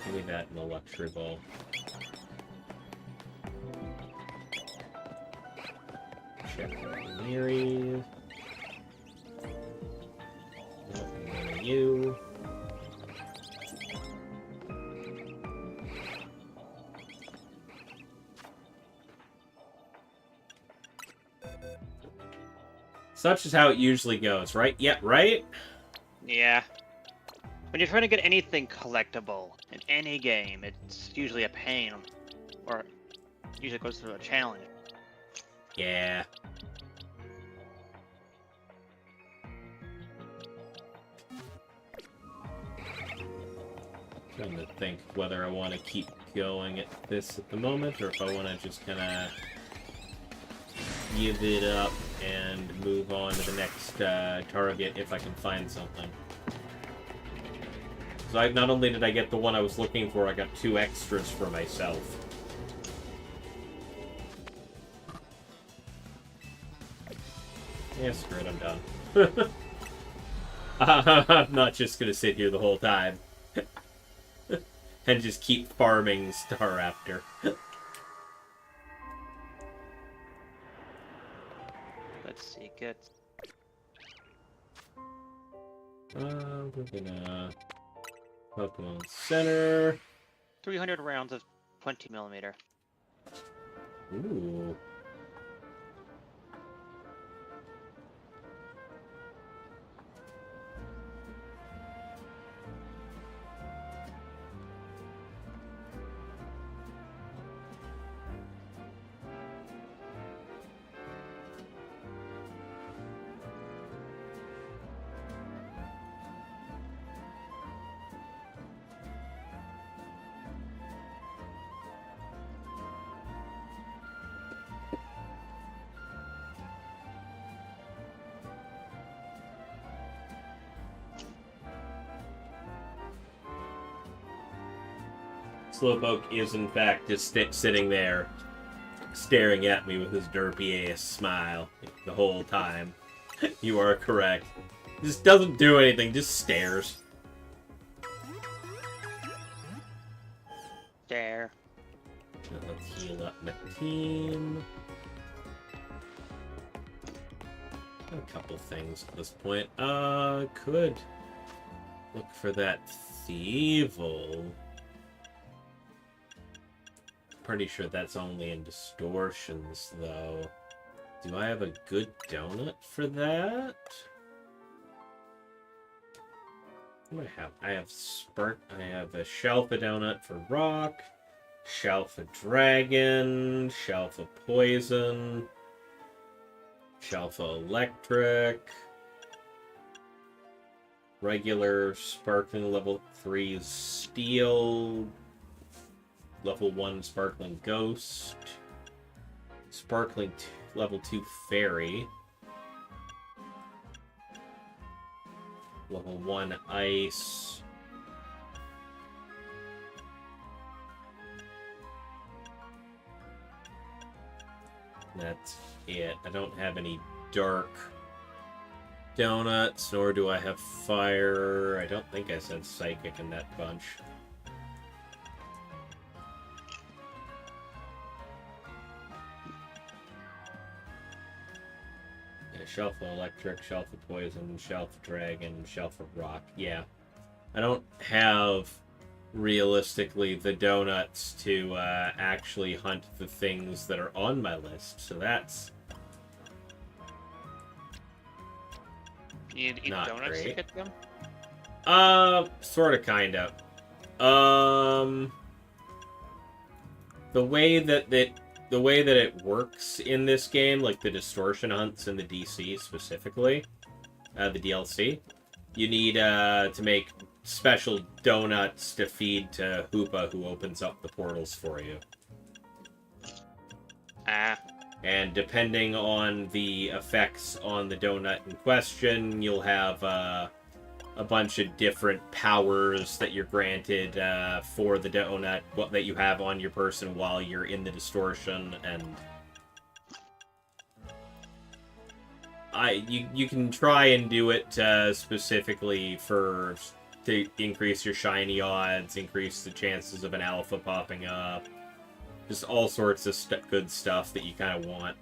Give me that in the luxury bowl. Check the Miri. Nothing you. Such is how it usually goes, right? Yeah, right? Yeah. When you're trying to get anything collectible in any game, it's usually a pain. Or it usually goes through a challenge. Yeah. Trying to think whether I want to keep going at this at the moment, or if I want to just kind of give it up and move on to the next target if I can find something. So not only did I get the one I was looking for, I got 2 extras for myself. Yeah, screw it, I'm done. I'm not just gonna sit here the whole time. And just keep farming Staraptor. Let's see, good. We're gonna Pokemon Center. 300 rounds of 20mm. Ooh. Slowpoke is in fact just sitting there, staring at me with his derpy ass smile the whole time. You are correct. Just doesn't do anything, just stares. There. Now let's heal up my team. A couple things at this point. Could look for that Thievel. Pretty sure that's only in distortions, though. Do I have a good donut for that? What do I have? I have Spark. I have a Shelfa donut for rock, Shelfa dragon, Shelfa poison, Shelfa electric, regular sparkling level 3 steel, level 1 sparkling ghost, sparkling level 2 fairy, level 1 ice, that's it. I don't have any dark donuts, nor do I have fire. I don't think I said psychic in that bunch. Shelf of electric, shelf of poison, shelf of dragon, shelf of rock. Yeah. I don't have, realistically, the donuts to actually hunt the things that are on my list, so that's You eat not donuts great. to get them? Sorta, kinda. The way that it works in this game, like the distortion hunts in the DC specifically, the DLC, you need to make special donuts to feed to Hoopa, who opens up the portals for you. Ah. And depending on the effects on the donut in question, you'll have a bunch of different powers that you're granted for the donut, what that you have on your person while you're in the distortion, and you can try and do it specifically to increase your shiny odds, increase the chances of an alpha popping up, just all sorts of good stuff that you kind of want.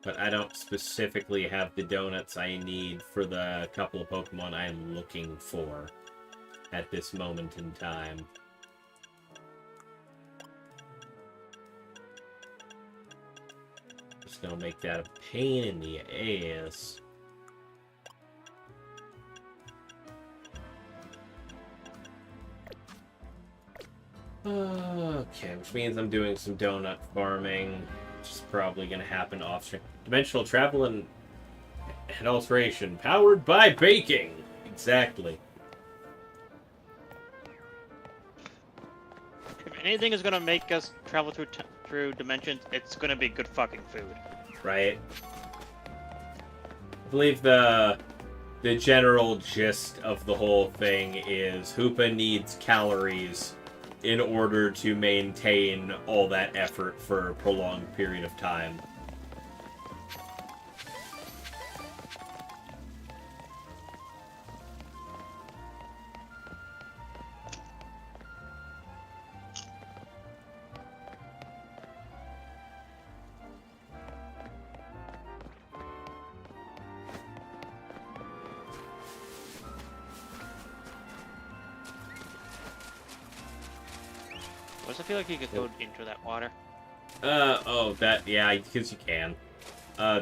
But I don't specifically have the donuts I need for the couple of Pokemon I am looking for at this moment in time. Just gonna make that a pain in the ass. Okay, which means I'm doing some donut farming, which is probably going to happen off-stream. Dimensional travel and alteration, powered by baking! Exactly. If anything is gonna make us travel through dimensions, it's gonna be good fucking food. Right? I believe the general gist of the whole thing is Hoopa needs calories in order to maintain all that effort for a prolonged period of time. Does it feel like you could go into that water? Yeah, because you can.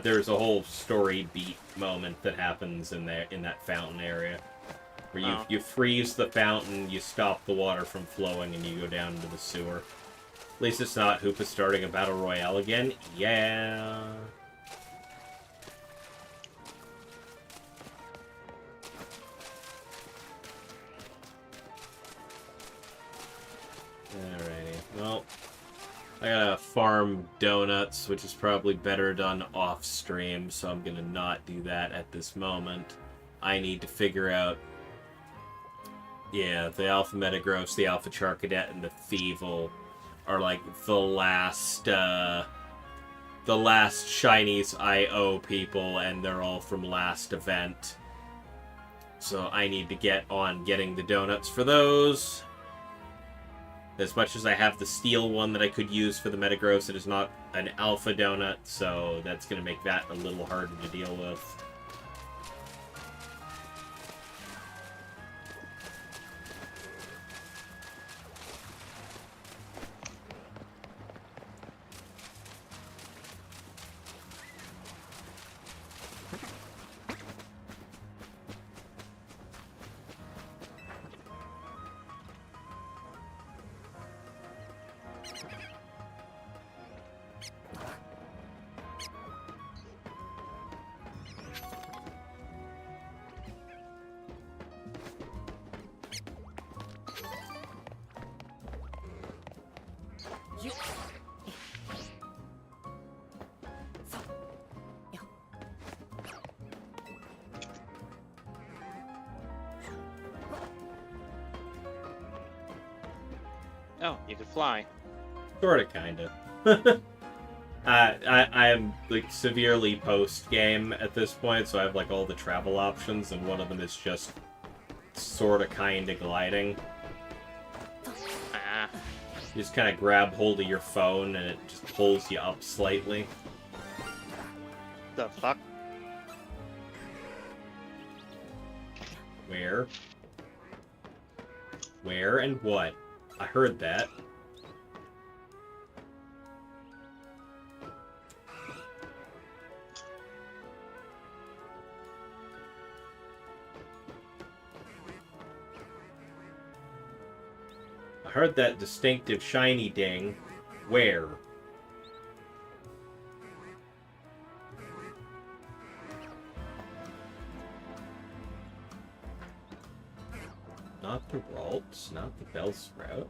There's a whole story beat moment that happens in that fountain area. Where you freeze the fountain, you stop the water from flowing, and you go down into the sewer. At least it's not Hoopa starting a battle royale again. Yeah. Alrighty. Well, I gotta farm donuts, which is probably better done off-stream, so I'm gonna not do that at this moment. I need to figure out... Yeah, the Alpha Metagross, the Alpha Charcadet, and the Thievel are like the last the last shinies I owe people, and they're all from last event. So I need to get on getting the donuts for those. As much as I have the steel one that I could use for the Metagross, it is not an alpha donut, so that's going to make that a little harder to deal with. Oh, you could fly. Sorta, kinda. I am like severely post-game at this point, so I have like all the travel options, and one of them is just sorta kinda gliding. Ah. You just kind of grab hold of your phone, and it just pulls you up slightly. The fuck? Where? Where and what? I heard that. I heard that distinctive shiny ding. Where? Not the Ralts, not the Bellsprout.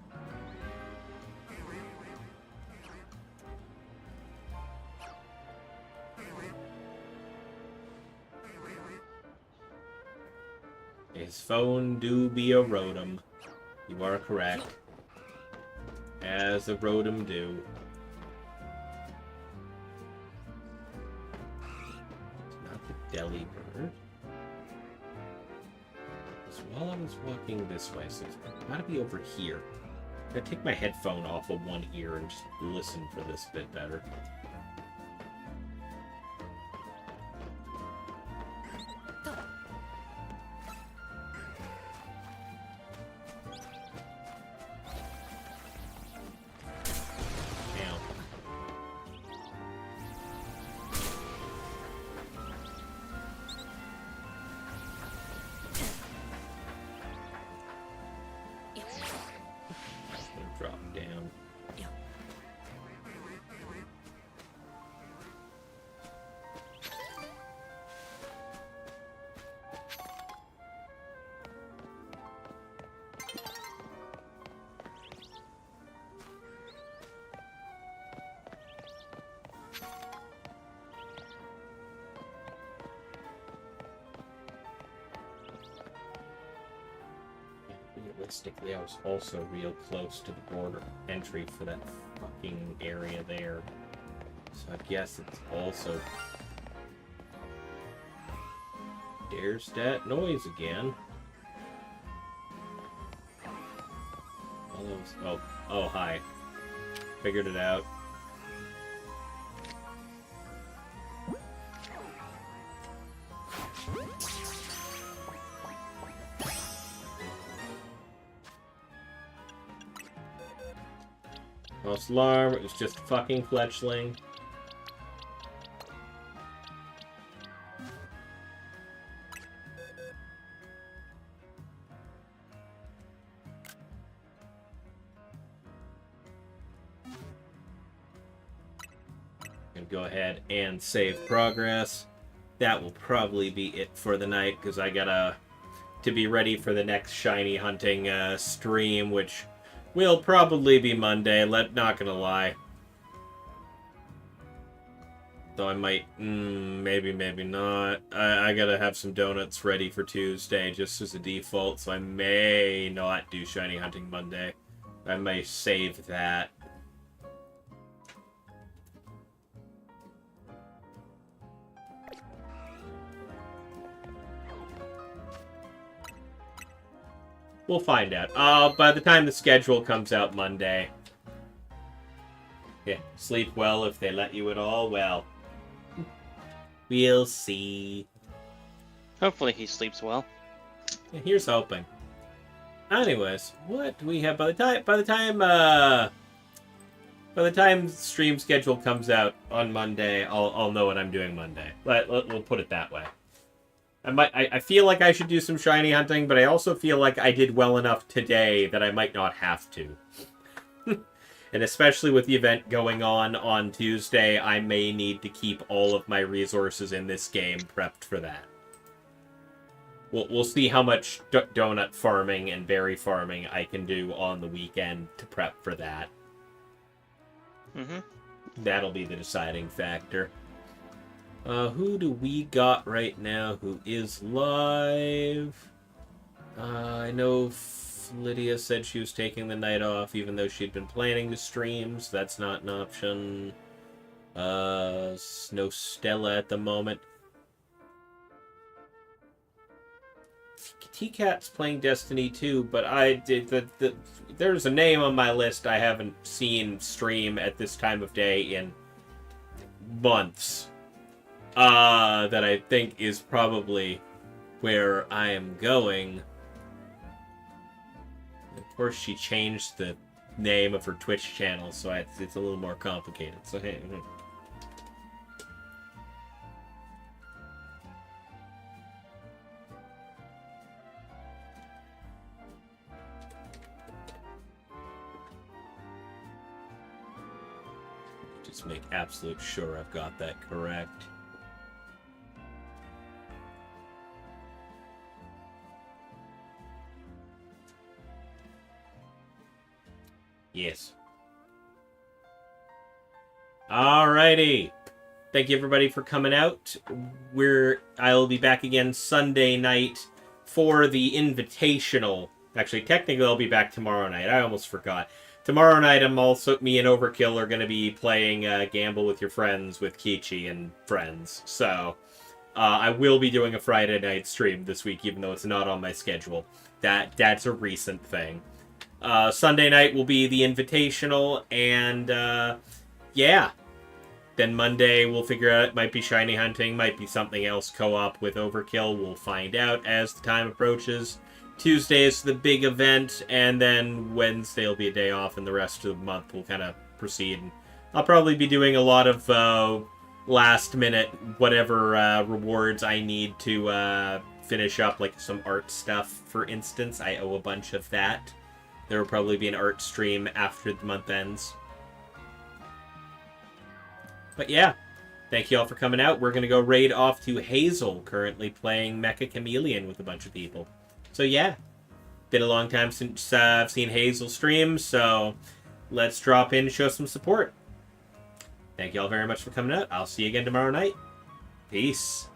His phone do be a Rotom. You are correct. As a Rotom do. It's not the Delibird. While I was walking this way, so it's gotta be over here. I'm gonna take my headphone off of one ear and just listen for this bit better. Now. Drop down. Realistically, I was also real close to the border entry for that fucking area there. So I guess it's also... There's that noise again. All those... Oh, hi. Figured it out. False alarm, it was just a fucking fletchling. Gonna go ahead and save progress. That will probably be it for the night, because I gotta to be ready for the next shiny hunting stream, which will probably be Monday, not gonna lie. Though I might, maybe not. I gotta have some donuts ready for Tuesday, just as a default, so I may not do shiny hunting Monday. I may save that. We'll find out. By the time the schedule comes out Monday. Yeah, sleep well if they let you at all. Well, we'll see. Hopefully he sleeps well. Yeah, here's hoping. Anyways, what do we have by the time stream schedule comes out on Monday, I'll know what I'm doing Monday. We'll put it that way. I feel like I should do some shiny hunting, but I also feel like I did well enough today that I might not have to. And especially with the event going on Tuesday, I may need to keep all of my resources in this game prepped for that. We'll see how much donut farming and berry farming I can do on the weekend to prep for that. Mm-hmm. That'll be the deciding factor. Who do we got right now who is live? I know Lydia said she was taking the night off, even though she'd been planning to stream, so that's not an option. No Stella at the moment. T-Cat's playing Destiny 2, but there's a name on my list I haven't seen stream at this time of day in months. That I think is probably where I am going. Of course, she changed the name of her Twitch channel, so it's a little more complicated. So hey. Just make absolute sure I've got that correct. Yes. Alrighty. Thank you everybody for coming out. I'll be back again Sunday night for the Invitational. Actually, technically I'll be back tomorrow night. I almost forgot. Tomorrow night me and Overkill are going to be playing Gamble with Your Friends with Kichi and friends. So, I will be doing a Friday night stream this week, even though it's not on my schedule. That's a recent thing. Sunday night will be the Invitational, and yeah. Then Monday we'll figure out, it might be shiny hunting, might be something else co-op with Overkill. We'll find out as the time approaches. Tuesday is the big event, and then Wednesday will be a day off, and the rest of the month we'll kind of proceed. I'll probably be doing a lot of last-minute whatever rewards I need to finish up, like some art stuff, for instance. I owe a bunch of that. There will probably be an art stream after the month ends. But yeah, thank you all for coming out. We're going to go raid off to Hazel, currently playing Mecha Chameleon with a bunch of people. So yeah, been a long time since I've seen Hazel stream, so let's drop in and show some support. Thank you all very much for coming out. I'll see you again tomorrow night. Peace.